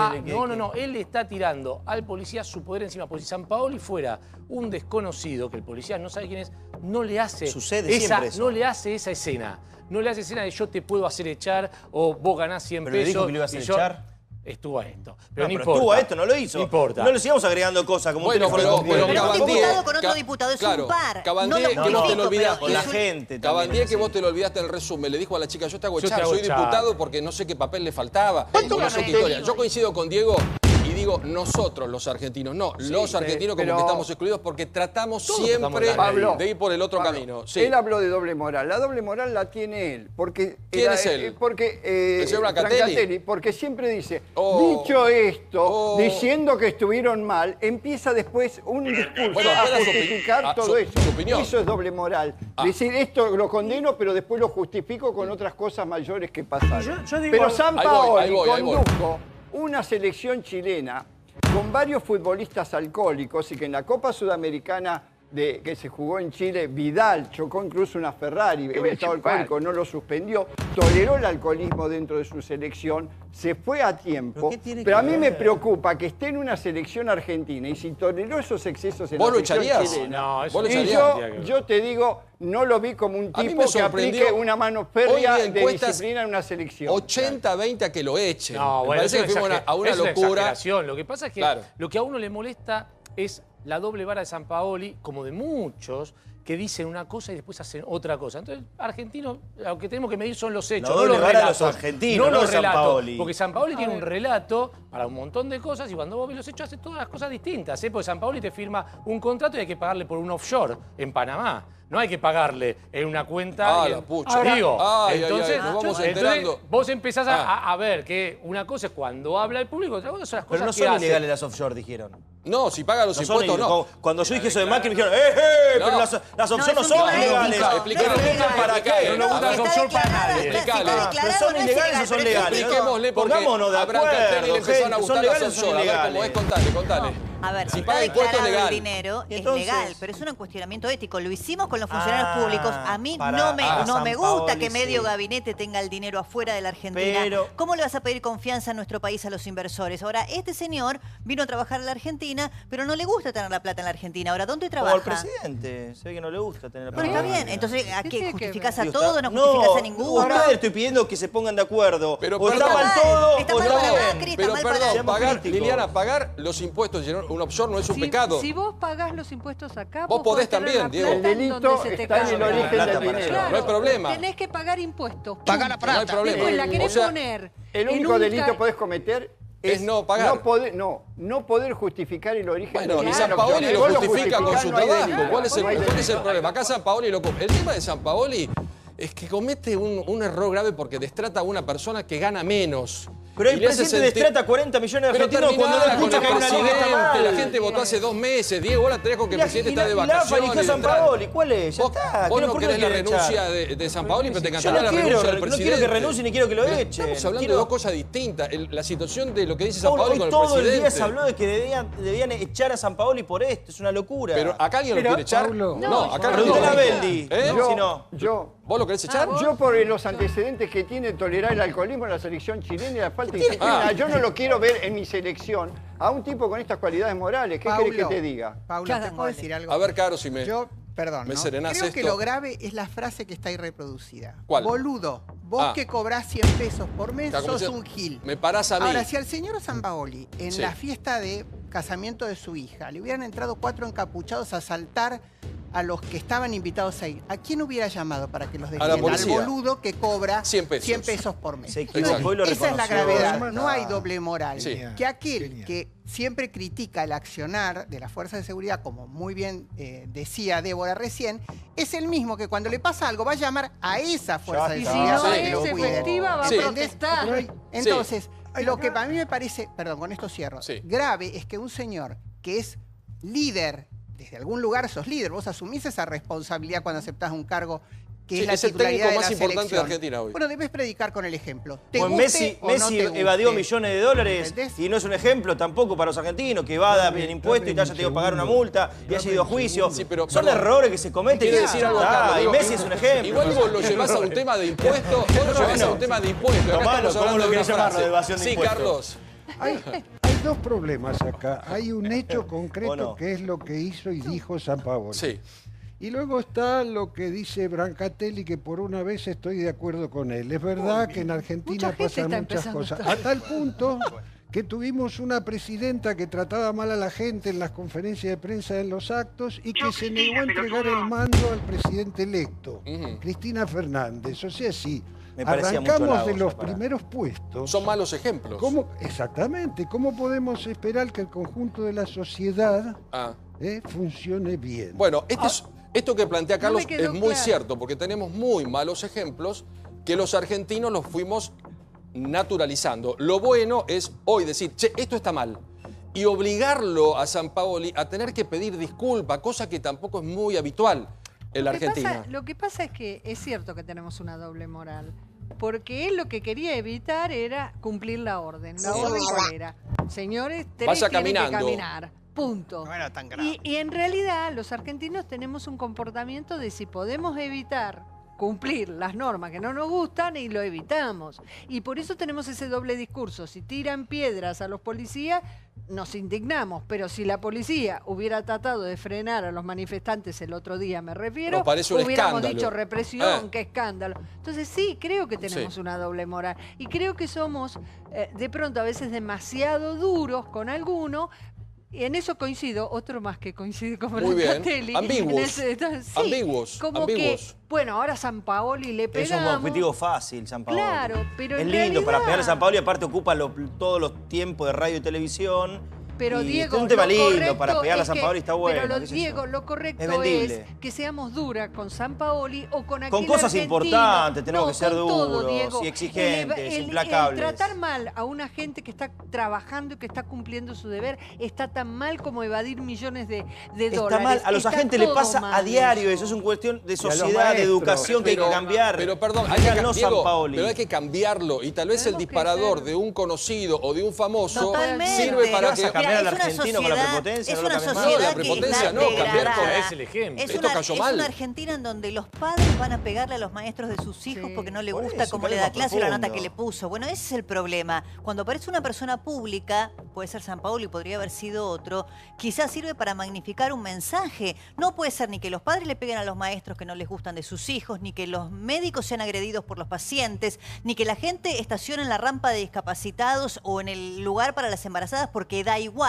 Él le está tirando al policía su poder encima. Porque si Sampaoli fuera un desconocido, que el policía no sabe quién es, no le hace... Sucede siempre eso. No le hace esa escena. No le hace escena de yo te puedo hacer echar o vos ganás 100 pesos. ¿Pero le dijo que lo iba a hacer echar? Estuvo a esto. Pero no importa. Estuvo a esto, no lo hizo. No importa. No le sigamos agregando cosas como bueno, pero un diputado con otro diputado es un par. Cabandier, que vos te lo olvidaste. Con la gente. Cabandier, que vos te lo olvidaste en el resumen, le dijo a la chica, yo te hago echar, soy diputado porque no sé qué papel le faltaba. No sé qué historia. Yo coincido con Diego. Y digo nosotros los argentinos, no, los argentinos como que estamos excluidos porque tratamos Todos siempre Pablo, de ir por el otro camino. Sí. Él habló de doble moral. La doble moral la tiene él. Porque ¿Quién es él? Porque, ¿El señor Brancatelli? Porque siempre dice, dicho esto, diciendo que estuvieron mal, empieza después un discurso a justificar todo eso. Eso es doble moral. Decir, esto lo condeno, pero después lo justifico con otras cosas mayores que pasaron. Pero Sampaoli condujo una selección chilena con varios futbolistas alcohólicos y que en la Copa Sudamericana que se jugó en Chile, Vidal chocó incluso una Ferrari, el estado alcohólico no lo suspendió, toleró el alcoholismo dentro de su selección, se fue a tiempo, pero a mí me preocupa que esté en una selección argentina y si toleró esos excesos en la selección chilena. No, eso y yo te digo, no lo vi como un tipo que aplique una mano férrea de disciplina en una selección. 80-20 a que lo echen. No, me bueno, parece que fuimos a una locura. Lo que pasa es que lo que a uno le molesta es la doble vara de Sampaoli, como de muchos, que dicen una cosa y después hacen otra cosa. Entonces, argentinos, lo que tenemos que medir son los hechos, no los relatos. Los argentinos, no los relatos. Sampaoli. Porque Sampaoli tiene un relato para un montón de cosas y cuando vos ves los hechos hace todas las cosas distintas. Porque Sampaoli te firma un contrato y hay que pagarle por un offshore en Panamá. No hay que pagarle en una cuenta. La pucha. Digo, entonces, nos vamos enterando. Vos empezás a ver que una cosa es cuando habla el público, otra cosa son las cosas pero no que son ilegales las offshore, dijeron. No, si pagan los impuestos, no. Cuando yo dije eso de Macri, me dijeron, pero las offshore no son ilegales. ¿Para qué? No gustan las offshore para nadie. ¿Pero son ilegales o son legales? Expliquémosle porque pongámonos de a Brancatelli le acuerdo, empezaron a gustar las legales o son offshore. A ver cómo es, contale. A ver, si paga está impuestos declarado legal. el dinero, es Entonces, legal, pero es un cuestionamiento ético. Lo hicimos con los funcionarios públicos. A mí no me gusta Sampaoli, que medio gabinete tenga el dinero afuera de la Argentina. ¿Cómo le vas a pedir confianza en nuestro país a los inversores? Ahora, este señor vino a trabajar en la Argentina, pero no le gusta tener la plata en la Argentina. Ahora, ¿dónde trabaja? O el presidente. Se ve que no le gusta tener la plata. Bueno, está bien. Entonces, ¿a qué justificás a Digo, todo? ¿No justificás a ninguno? Ustedes estoy pidiendo que se pongan de acuerdo. Pero o está mal todo, o está bien. Pero perdón, pagar, Liliana, pagar los impuestos de un offshore no es un pecado. Si vos pagás los impuestos acá, vos podés tener también, la Diego. plata El delito donde se te está en el caiga. origen del dinero. Claro, No hay problema. Tenés que pagar impuestos. Paga la plata. No hay problema. Después la querés O sea, poner. El en único un delito ca- que podés cometer es no pagar. No poder justificar el origen Bueno, del y dinero. Sampaoli lo Vos justifica con su no hay trabajo. delito. ¿Cuál es No hay delito. el problema? Acá Sampaoli lo... El tema de Sampaoli es que comete un error grave porque destrata a una persona que gana menos. Pero el presidente destrata 40 millones de argentinos cuando no escucha que hay una ley que está mal. La gente votó hace 2 meses. Diego, vos la tenés con que el presidente está de vacaciones. eligió a Sampaoli. ¿Cuál es? Ya está. Vos no ¿Por qué querés la quiere renuncia echar? de Sampaoli, pero te Yo encantaría la renuncia del presidente. no quiero que renuncie ni quiero que lo eche. Estamos hablando de dos cosas distintas. La situación de lo que dice Sampaoli con el todo presidente. el día se habló de que debían echar a Sampaoli por esto. Es una locura. Pero acá alguien lo quiere echar. No, acá Pregúntale a Beldi. ¿Vos lo querés echar? Yo por los antecedentes que tiene tolerar el alcoholismo en la selección chilena y la falta de disciplina, yo no lo quiero ver en mi selección a un tipo con estas cualidades morales. ¿Qué querés que te diga? Paulo, ¿te puedo decir algo? A ver, Caro, si me... Perdón, me ¿no? serenás Creo que esto. lo grave es la frase que está ahí reproducida. ¿Cuál? Boludo, vos que cobrás 100 pesos por mes, Está como sos si- un gil. Me parás a mí. Ahora, si al señor Sampaoli, en Sí. la fiesta de casamiento de su hija, le hubieran entrado 4 encapuchados a asaltar a los que estaban invitados a ir, ¿a quién hubiera llamado para que los la defienda? Al policía. boludo que cobra 100 pesos. por mes. Se equivocó y lo Esa es la reconoció. gravedad, no hay doble moral. Sí. Que aquel que siempre critica el accionar de las fuerzas de seguridad, como muy bien decía Débora recién, es el mismo que cuando le pasa algo va a llamar a esa fuerza de Y si seguridad no para que lo es cuiden. efectiva, va a protestar. Entonces, lo que para mí me parece, perdón, con esto cierro, grave es que un señor que es líder, desde algún lugar sos líder, vos asumís esa responsabilidad cuando aceptás un cargo que Sí, es la es el titularidad técnico de más la importante de selección. Argentina hoy. Bueno, debes predicar con el ejemplo. ¿Te Pues guste Messi, o no te guste? evadió millones de dólares ¿Entendés? y no es un ejemplo tampoco para los argentinos que evada el impuesto y te haya tenido que pagar una multa y haya ido a juicio. Sí, pero, Son perdón. errores que se cometen. Quiere y decir ya algo, está. Carlos, Y digo, Messi es un ejemplo. Igual vos lo llevás a un tema de impuestos. Vos lo llevás a un tema de impuestos. Acá Tomalo, estamos ¿cómo hablando lo de querés una llamar? frase. De evasión de Sí, impuestos. Carlos. Hay dos problemas acá. Hay un hecho concreto ¿O no? que es lo que hizo y dijo Sampaoli. Sí. Y luego está lo que dice Brancatelli, que por una vez estoy de acuerdo con él. Es verdad que en Argentina Mucha gente pasan está muchas empezando cosas. a A tal punto que tuvimos una presidenta que trataba mal a la gente en las conferencias de prensa, en los actos, y que se negó a entregar el mando al presidente electo, Cristina Fernández. O sea, sí, arrancamos de los primeros puestos. Son malos ejemplos. Exactamente. ¿Cómo podemos esperar que el conjunto de la sociedad funcione bien? Bueno, esto que plantea Carlos es muy cierto, porque tenemos muy malos ejemplos que los argentinos los fuimos naturalizando. Lo bueno es hoy decir, che, esto está mal, y obligarlo a Sampaoli a tener que pedir disculpas, cosa que tampoco es muy habitual en la Argentina. Lo que pasa es que es cierto que tenemos una doble moral, porque él lo que quería evitar era cumplir la orden. ¿La orden cuál era? Señores, tienen que caminar. Punto. No era tan grave. Y en realidad los argentinos tenemos un comportamiento de si podemos evitar cumplir las normas que no nos gustan y lo evitamos. Y por eso tenemos ese doble discurso. Si tiran piedras a los policías, nos indignamos. Pero si la policía hubiera tratado de frenar a los manifestantes el otro día, me refiero, hubiéramos dicho represión, qué escándalo. Entonces sí, creo que tenemos una doble moral. Y creo que somos de pronto a veces demasiado duros con alguno. Y en eso coincido, otro más que coincide con Brancatelli. Ambiguos. Ambiguos. Como que, bueno, ahora Sampaoli le pegamos. Es un objetivo fácil, Sampaoli. Claro, pero es en lindo realidad, para pegarle a Sampaoli, aparte ocupa todos los tiempos de radio y televisión. Pero y Diego, es un tema lindo para pegarle a Sampaoli, está bueno. Pero Diego, lo correcto es que seamos duras con Sampaoli o con aquel con cosas argentino. Importantes, tenemos que ser duros todo, Diego. y exigentes, implacables. El tratar mal a una gente que está trabajando y que está cumpliendo su deber está tan mal como evadir millones de dólares. Está mal, a los agentes le pasa a diario eso, es una cuestión de sociedad, de educación que hay que cambiar. Pero perdón, pero hay que cambiarlo y tal vez el disparador de un conocido o de un famoso sirve para que... Al argentino con la prepotencia, es no una lo sociedad la prepotencia no, cambiar con es el ejemplo. Esto cayó mal. Es una Argentina en donde los padres van a pegarle a los maestros de sus hijos porque no le gusta cómo le da clase o la nota que le puso. Bueno, ese es el problema. Cuando aparece una persona pública, puede ser Sampaoli, podría haber sido otro, quizás sirve para magnificar un mensaje. No puede ser ni que los padres le peguen a los maestros que no les gustan de sus hijos, ni que los médicos sean agredidos por los pacientes, ni que la gente estacione en la rampa de discapacitados o en el lugar para las embarazadas porque da igual,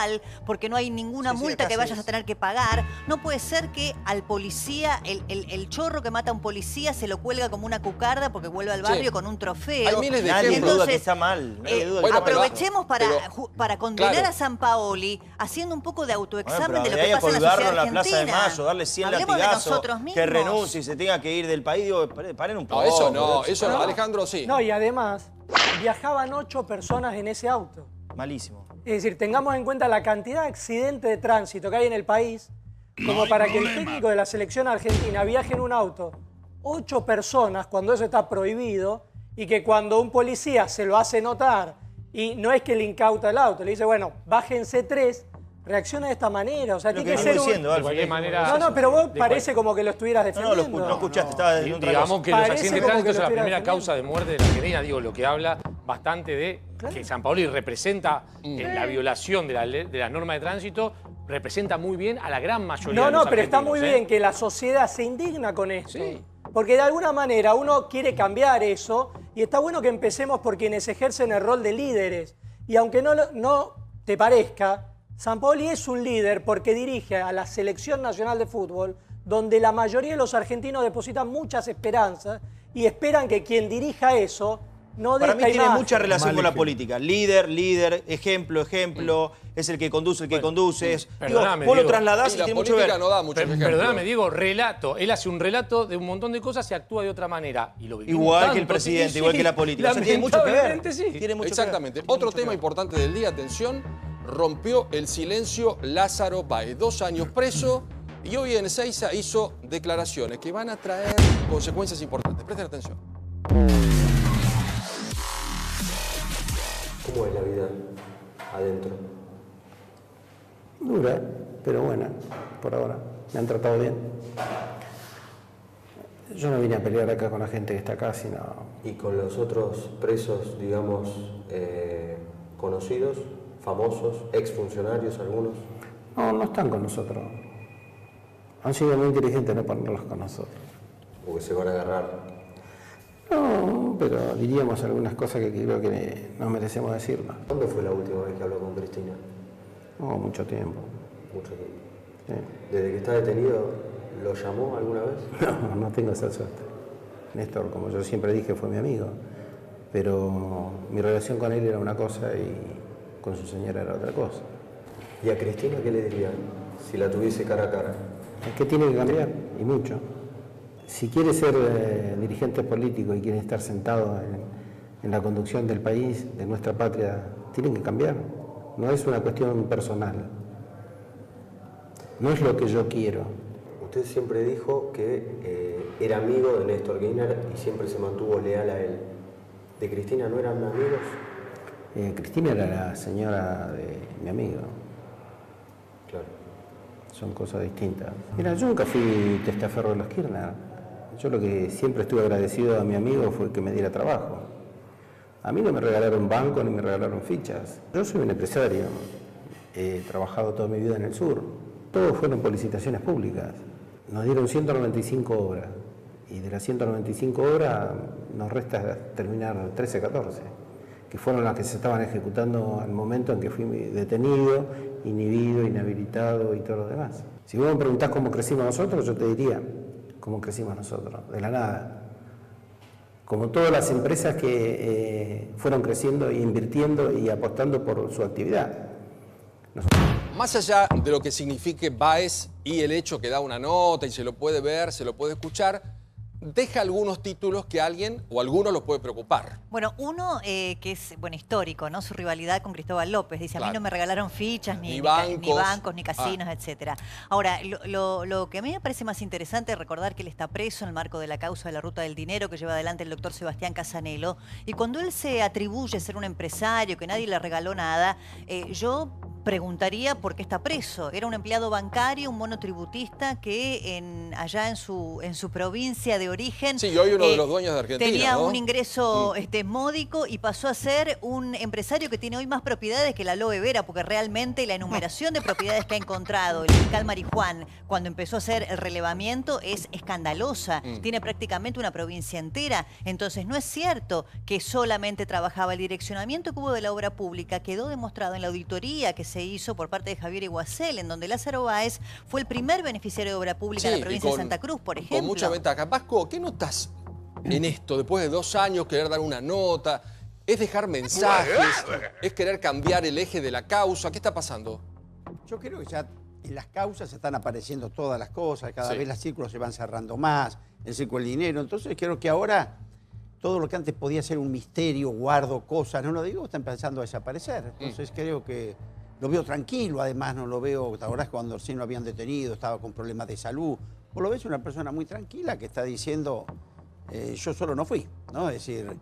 porque no hay ninguna multa que vayas a tener que pagar. No puede ser que al policía, el chorro que mata a un policía se lo cuelga como una cucarda porque vuelve al barrio con un trofeo. Hay miles de ejemplos. Nadie duda que está mal. Aprovechemos para condenar a Sampaoli haciendo un poco de autoexamen de lo que pasa en la sociedad argentina. En la Plaza de Mayo, darle 100 latigazos, que renuncie y se tenga que ir del país. Digo, paren un poco. No, eso no, Alejandro, sí. No, y además, viajaban 8 personas en ese auto. Malísimo. Es decir, tengamos en cuenta la cantidad de accidentes de tránsito que hay en el país, como para que el técnico de la selección argentina viaje en un auto 8 personas cuando eso está prohibido y que cuando un policía se lo hace notar y no es que le incauta el auto, le dice, bueno, bájense 3, reacciona de esta manera. O sea, tiene que ser diciendo, de cualquier manera. No, pero vos parece como que lo estuvieras defendiendo. No, lo escuchaste, estaba desde un digamos que los accidentes de tránsito son la primera causa de muerte de la Argentina. Digo, lo que habla bastante de que Sampaoli representa la violación de las normas de tránsito, representa muy bien a la gran mayoría de los pero está muy bien que la sociedad se indigna con esto. Sí. Porque de alguna manera uno quiere cambiar eso y está bueno que empecemos por quienes ejercen el rol de líderes. Y aunque no te parezca, Sampaoli es un líder porque dirige a la Selección Nacional de Fútbol, donde la mayoría de los argentinos depositan muchas esperanzas y esperan que quien dirija eso no dé esta imagen. Para mí tiene mucha relación con la política. Líder, ejemplo, es el que conduce, Perdóname, vos lo trasladás y tiene mucho que ver. No da muchos ejemplos. Perdóname, Diego, relato. Él hace un relato de un montón de cosas y actúa de otra manera. Y lo igual que el presidente, igual que la política. O sea, tiene mucho que ver. Sí. Tiene mucho Exactamente. Que ver. Otro tema importante del día, atención, rompió el silencio Lázaro Báez. 2 años preso y hoy en Ezeiza hizo declaraciones que van a traer consecuencias importantes. Presten atención. ¿Cómo es la vida adentro? Dura, pero buena, por ahora. Me han tratado bien. Yo no vine a pelear acá con la gente que está acá, sino... ¿Y con los otros presos, digamos, conocidos, famosos, exfuncionarios algunos? No están con nosotros. Han sido muy inteligentes no ponerlos con nosotros. Porque se van a agarrar. No, pero pero diríamos algunas cosas que creo que no merecemos decirlas. ¿Cuándo fue la última vez que habló con Cristina? No, mucho tiempo. Mucho tiempo. Sí. ¿Desde que está detenido lo llamó alguna vez? No, no tengo esa suerte. Néstor, como yo siempre dije, fue mi amigo, pero mi relación con él era una cosa y con su señora era otra cosa. ¿Y a Cristina qué le diría si la tuviese cara a cara? Es que tiene que cambiar, y mucho. Si quiere ser dirigente político y quiere estar sentado en la conducción del país, de nuestra patria, tienen que cambiar. No es una cuestión personal. No es lo que yo quiero. Usted siempre dijo que era amigo de Néstor Kirchner y siempre se mantuvo leal a él. ¿De Cristina no eran amigos? Cristina era la señora de mi amigo. Claro. Son cosas distintas. Mira, yo nunca fui testaferro de los Kirchner. Yo lo que siempre estuve agradecido a mi amigo fue que me diera trabajo. A mí no me regalaron banco ni me regalaron fichas. Yo soy un empresario. He trabajado toda mi vida en el sur. Todos fueron por licitaciones públicas. Nos dieron 195 obras. Y de las 195 obras nos resta terminar 13, 14. Que fueron las que se estaban ejecutando al momento en que fui detenido, inhibido, inhabilitado y todo lo demás. Si vos me preguntás cómo crecimos nosotros, yo te diría cómo crecimos nosotros, de la nada. Como todas las empresas que fueron creciendo e invirtiendo y apostando por su actividad. Más allá de lo que signifique Báez y el hecho que da una nota y se lo puede ver, se lo puede escuchar, deja algunos títulos que alguien o algunos los puede preocupar. Bueno, uno que es histórico, ¿no? Su rivalidad con Cristóbal López. Dice, a mí no me regalaron fichas, ni bancos, ni casinos, etcétera. Ahora, lo que a mí me parece más interesante es recordar que él está preso en el marco de la causa de la ruta del dinero que lleva adelante el doctor Sebastián Casanello. Y cuando él se atribuye ser un empresario, que nadie le regaló nada, yo preguntaría por qué está preso. Era un empleado bancario, un monotributista que allá en su provincia de origen... Sí, hoy uno de los dueños de Argentina, tenía ¿no? un ingreso módico y pasó a ser un empresario que tiene hoy más propiedades que la aloe vera, porque realmente la enumeración de propiedades que ha encontrado el fiscal Marijuán cuando empezó a hacer el relevamiento es escandalosa. Tiene prácticamente una provincia entera. Entonces no es cierto que solamente trabajaba el direccionamiento que hubo de la obra pública. Quedó demostrado en la auditoría que se hizo por parte de Javier Iguacel, en donde Lázaro Báez fue el primer beneficiario de obra pública en la provincia de Santa Cruz, por ejemplo. Con mucha ventaja. Vasco, ¿qué notas en esto? Después de 2 años, querer dar una nota, ¿es dejar mensajes? ¿Es querer cambiar el eje de la causa? ¿Qué está pasando? Yo creo que ya en las causas están apareciendo todas las cosas, cada vez los círculos se van cerrando más, el círculo del dinero. Entonces creo que ahora todo lo que antes podía ser un misterio, guardo cosas, no lo digo, está empezando a desaparecer. Entonces creo que lo veo tranquilo, además no lo veo, ahora es cuando recién lo habían detenido, estaba con problemas de salud. Vos lo ves una persona muy tranquila que está diciendo, yo solo no fui, ¿no? Es decir,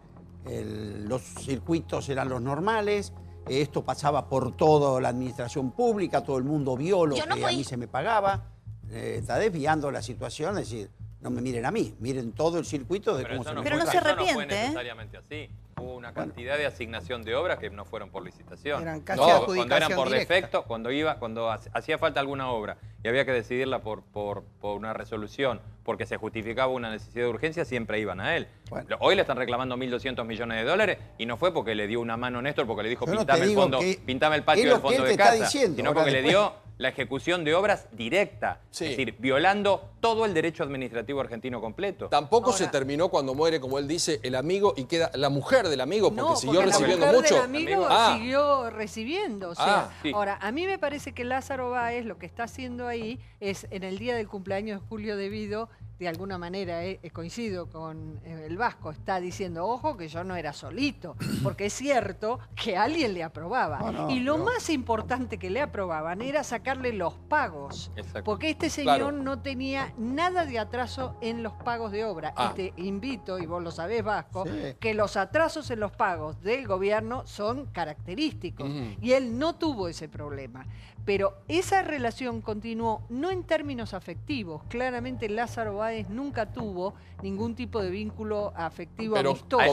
los circuitos eran los normales, esto pasaba por toda la administración pública, todo el mundo vio lo que a mí se me pagaba, está desviando la situación, es decir, no me miren a mí, miren todo el circuito de cómo se me Pero no se arrepiente, no fue necesariamente así. Hubo una cantidad de asignación de obras que no fueron por licitación. Eran casi Cuando eran por directa. defecto, cuando hacía falta alguna obra y había que decidirla por una resolución, porque se justificaba una necesidad de urgencia, siempre iban a él. Bueno. Hoy le están reclamando 1.200 millones de dólares y no fue porque le dio una mano a Néstor, porque le dijo Yo no te pintame el digo fondo, que pintame el es patio lo del que fondo él de te está casa, diciendo. sino Ahora porque le después- dio la ejecución de obras directa, es decir, violando todo el derecho administrativo argentino completo. Tampoco se terminó cuando muere, como él dice, el amigo y queda la mujer del amigo, porque No, siguió porque recibiendo la mujer mucho. del amigo siguió recibiendo. O sea, sí. Ahora, a mí me parece que Lázaro Báez lo que está haciendo ahí es, en el día del cumpleaños de Julio Devido, de alguna manera coincido con el Vasco, está diciendo, ojo, que yo no era solito, porque es cierto que alguien le aprobaba. Y lo más importante que le aprobaban era sacarle los pagos, porque este señor no tenía nada de atraso en los pagos de obra. Y te invito, y vos lo sabés, Vasco, que los atrasos en los pagos del gobierno son característicos. Y él no tuvo ese problema. Pero esa relación continuó no en términos afectivos. Claramente Lázaro Báez nunca tuvo ningún tipo de vínculo afectivo amistoso.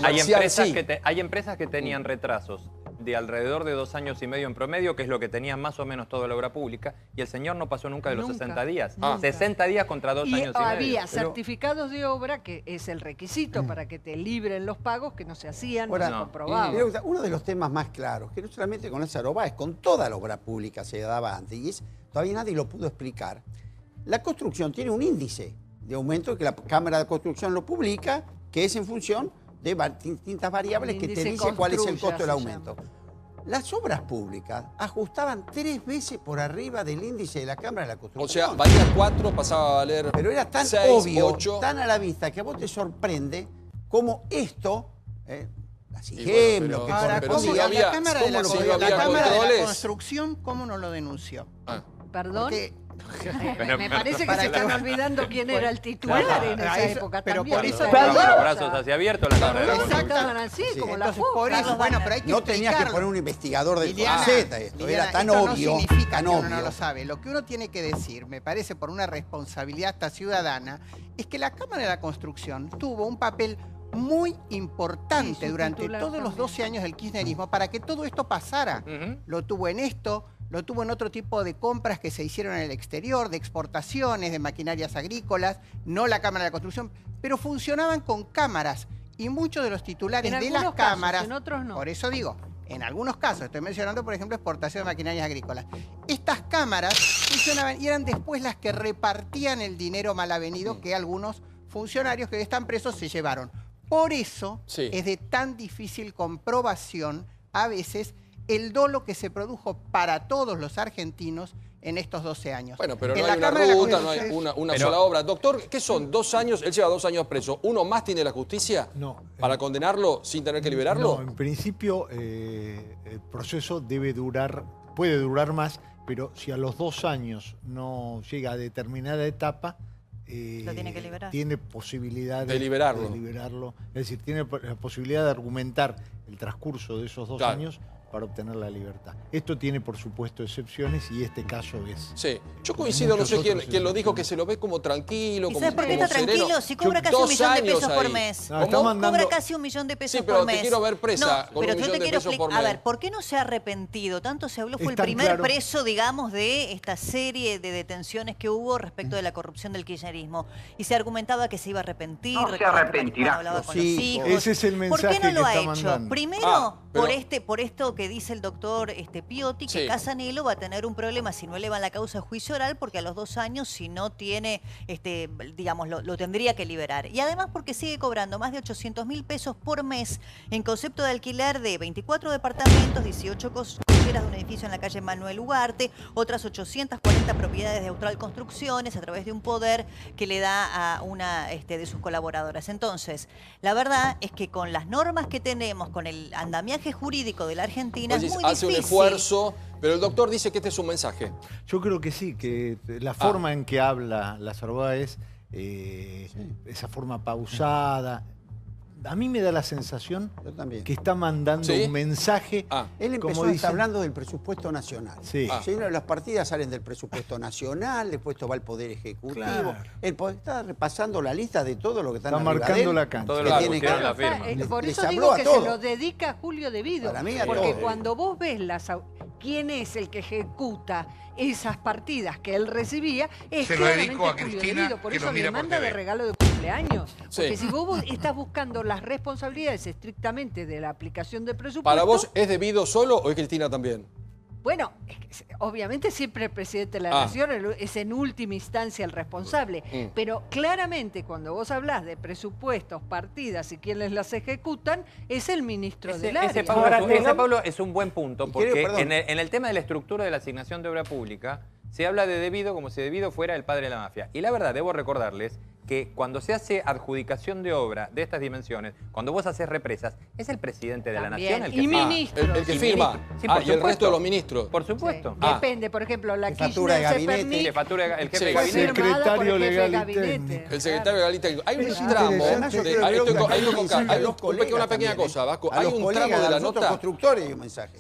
Hay empresas que tenían retrasos de alrededor de 2 años y medio en promedio, que es lo que tenía más o menos toda la obra pública, y el señor no pasó nunca de los 60 días. 60 días contra 2 años y medio. Había certificados de obra, que es el requisito para que te libren los pagos, que no se hacían, no se comprobaban. Uno de los temas más claros, que no solamente con esa obra, es con toda la obra pública se daba antes, y todavía nadie lo pudo explicar. La construcción tiene un índice de aumento que la Cámara de Construcción lo publica, que es en función de distintas variables que te dice cuál es el costo del aumento. Las obras públicas ajustaban 3 veces por arriba del índice de la Cámara de la Construcción. O sea, valía 4, pasaba a valer 6, pero era tan 6, obvio, 8. tan a la vista, que a vos te sorprende cómo esto, las IGEM, lo que correspondía, la Cámara de la Construcción, ¿cómo no lo denunció? ¿Perdón? Porque me parece que se están olvidando quién era el titular en esa época pero también. por eso los brazos hacia abiertos la Cámara de la Construcción. Estaban así, como la foca. Por eso, bueno, pero hay que no tenías que poner un investigador del CONICET, esto era tan esto obvio, no significa tan que obvio. uno no lo sabe. Lo que uno tiene que decir, me parece por una responsabilidad hasta ciudadana, es que la Cámara de la Construcción tuvo un papel muy importante durante todos los 12 años del kirchnerismo para que todo esto pasara. Lo tuvo en esto, lo tuvo en otro tipo de compras que se hicieron en el exterior, de exportaciones, de maquinarias agrícolas, no la Cámara de la Construcción, pero funcionaban con cámaras y muchos de los titulares de las cámaras, en otros no. por eso digo, en algunos casos, estoy mencionando por ejemplo exportación de maquinarias agrícolas, estas cámaras funcionaban y eran después las que repartían el dinero mal avenido que algunos funcionarios que están presos se llevaron. Por eso es de tan difícil comprobación a veces el dolo que se produjo para todos los argentinos en estos 12 años. Bueno, pero no hay una ruta, no hay una sola obra. Doctor, ¿qué son? 2 años, él lleva 2 años preso. ¿Uno más tiene la justicia para condenarlo sin tener que liberarlo? No, en principio el proceso puede durar más, pero si a los 2 años no llega a determinada etapa, lo tiene que liberar. Tiene posibilidad de liberarlo. Es decir, tiene la posibilidad de argumentar el transcurso de esos 2 años para obtener la libertad. Esto tiene, por supuesto, excepciones y este caso es. Sí, yo coincido, no sé quién lo dijo, que se lo ve como tranquilo, como sereno. ¿Sabes por qué está tranquilo? Si cobra casi 1 millón de pesos por mes. Cobra casi 1 millón de pesos por mes. Sí, pero te quiero ver presa con 1 millón de pesos por mes. A ver, ¿por qué no se ha arrepentido? Tanto se habló, fue el primer preso, digamos, de esta serie de detenciones que hubo respecto de la corrupción del kirchnerismo. Y se argumentaba que se iba a arrepentir. No se arrepentirá. Hablaba con los hijos. Ese es el mensaje que está mandando. ¿Por qué no lo ha hecho? Primero, por esto que dice el doctor Piotti, que Casanelo va a tener un problema si no elevan la causa a juicio oral, porque a los 2 años, si no tiene, digamos, lo tendría que liberar. Y además porque sigue cobrando más de 800.000 pesos por mes en concepto de alquiler de 24 departamentos, 18 cocheras de un edificio en la calle Manuel Ugarte, otras 840 propiedades de Austral Construcciones a través de un poder que le da a una de sus colaboradoras. Entonces, la verdad es que con las normas que tenemos, con el andamiaje jurídico de la Argentina, es muy hace difícil. Un esfuerzo, pero el doctor dice que este es un mensaje. Yo creo que sí, que la forma en que habla Lazarbaá es esa forma pausada. A mí me da la sensación que está mandando un mensaje. Él empezó como está hablando del presupuesto nacional. Las partidas salen del presupuesto nacional, después esto va al Poder Ejecutivo. Claro. Él está repasando la lista de todo lo que está marcando la cancha. Por eso digo que se lo dedica a Julio De Vido. Porque todo. cuando vos ves quién es el que ejecuta esas partidas que él recibía, es se lo dedico a Julio Cristina, De Vido. Por que eso lo mira le manda por TV. de regalo de cumpleaños. Porque si vos estás buscando las responsabilidades estrictamente de la aplicación del presupuesto... ¿Para vos es Devido solo o es Cristina también? Bueno, obviamente siempre el presidente de la Nación es en última instancia el responsable, pero claramente cuando vos hablás de presupuestos, partidas y quienes las ejecutan, es el ministro del área. Ese, Pablo, es un buen punto, porque en el tema de la estructura de la asignación de obra pública, se habla de Devido como si Devido fuera el padre de la mafia. Y la verdad, debo recordarles que cuando se hace adjudicación de obra de estas dimensiones, cuando vos haces represas, es el presidente de la Nación el que firma. Ministro. El que firma. Sí, y el resto de los ministros. Por supuesto. Sí. Depende, por ejemplo, la jefatura de gabinete. El jefe de gabinete. El secretario legal y técnico. El secretario legal y técnico. Hay un tramo. Una pequeña cosa, Vasco. Hay un tramo de la nota.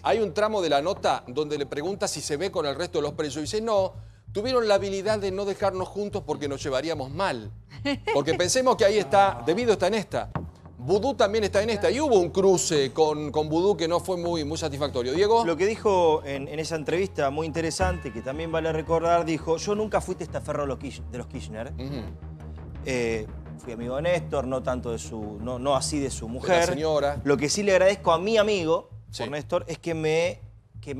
Hay un tramo de la nota donde le pregunta si se ve con el resto de los presos. Y dice, no. Tuvieron la habilidad de no dejarnos juntos porque nos llevaríamos mal. Porque pensemos que ahí está, Devido está en esta. Vudú también está en esta. Y hubo un cruce con Vudú que no fue muy satisfactorio. Diego. Lo que dijo en esa entrevista, muy interesante, que también vale recordar, dijo, yo nunca fui testaferro de los Kirchner. Fui amigo de Néstor, no tanto de su, no así de su mujer. De la señora. Lo que sí le agradezco a mi amigo, por Néstor, es que me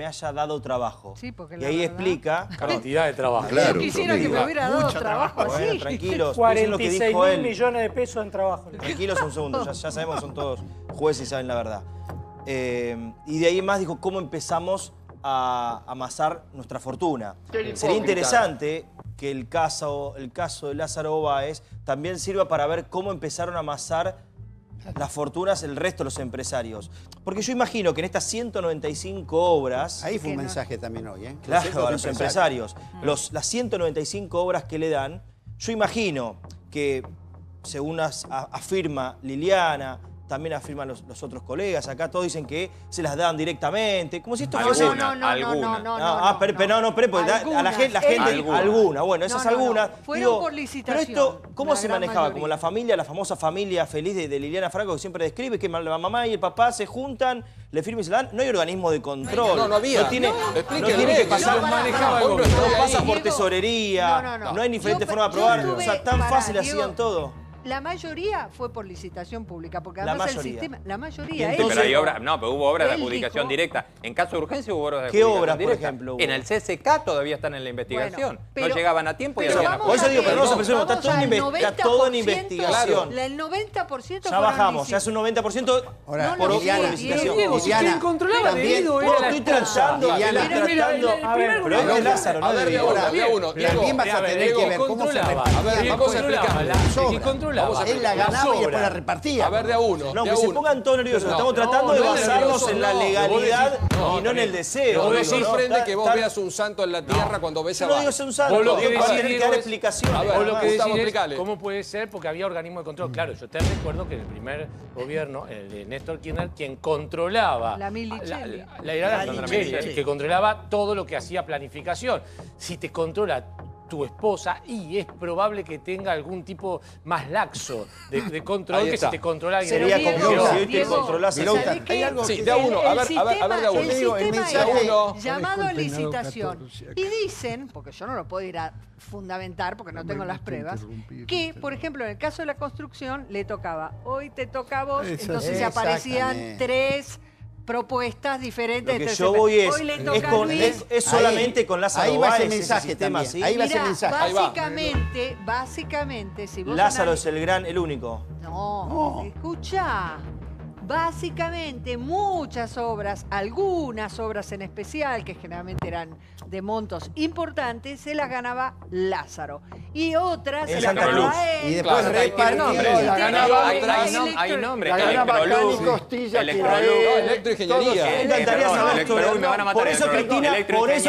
haya dado trabajo. Sí, porque y ahí explica... Cantidad de trabajo. Claro, yo quisiera que me hubiera dado trabajo así. Bueno, tranquilos. 46.000 millones de pesos en trabajo. Tranquilos un segundo, ya sabemos, son todos jueces y saben la verdad. Y de ahí en más dijo cómo empezamos a amasar nuestra fortuna. Sería interesante que el caso de Lázaro Báez también sirva para ver cómo empezaron a amasar las fortunas el resto de los empresarios. Porque yo imagino que en estas 195 obras... Ahí fue un mensaje también hoy, ¿eh? Claro, a los empresarios. Las 195 obras que le dan, yo imagino que, según afirma Liliana, también afirman los otros colegas, acá todos dicen que se las dan directamente, como si esto fuese... No, porque a la gente... Alguna, bueno, esas algunas... Fueron por licitación. Pero esto, ¿cómo se manejaba? Como la familia, la famosa familia feliz de Liliana Franco, que siempre describe, que la mamá y el papá se juntan, le firman y se la dan. No hay organismo de control. No había. No tiene que pasar... No pasa por tesorería, no hay diferente forma de aprobar. O sea, tan fácil hacían todo. La mayoría fue por licitación pública, porque además el sistema... La mayoría. Pero hay obras, pero hubo obras de adjudicación directa. En caso de urgencia hubo obras de adjudicación directa. ¿Qué obras, por ejemplo, hubo? En el CSK todavía están en la investigación. No llegaban a tiempo y hacían Por eso digo, pero no nos apresuremos, está todo en investigación. El 90% ya bajamos, ya es un 90% por licitación. ¿Quién controlaba debido? Estoy tratando... Pero es de Lázaro, no de Diego. También vas a tener que ver cómo se repartía. A ver, vamos a explicarlo. Él la ganaba y después la repartía. A ver, de a uno. No, que se pongan todos nerviosos. Estamos tratando de basarnos en la legalidad y no en el deseo. Vos me sorprende que vos veas un santo en la tierra cuando ves a Báez. No digo ser un santo. Vos lo que decís dar explicaciones. Vos lo que decís es cómo puede ser porque había organismo de control. Claro, yo te recuerdo que en el primer gobierno, el de Néstor Kirchner, quien controlaba... La Milichelli. La Milichelli, que controlaba todo lo que hacía planificación. Si te controla tu esposa, y es probable que tenga algún tipo más laxo de control que si te controla alguien. Sería como si hoy te controlas. Hay algo sí, de a uno. A ver, de a uno. El sistema es llamado licitación. Y dicen, porque yo no lo puedo ir a fundamentar porque no tengo las pruebas, que, por ejemplo, en el caso de la construcción, le tocaba, hoy te toca a vos, entonces se aparecían 3 propuestas diferentes. Lo que yo voy es solamente con Lázaro Báez ese mensaje también. ¿sí? Ahí va ese mensaje. Básicamente, si vos Lázaro es el único. No, escucha. Básicamente, muchas obras, algunas obras en especial, que generalmente eran de montos importantes, se las ganaba Lázaro. Y otras se las ganaba él. Y después repartió. Hay nombre. La ganaba Cani Costilla, Electroingeniería. Me encantaría saber. Me van a matar. Por eso, Cristina, por eso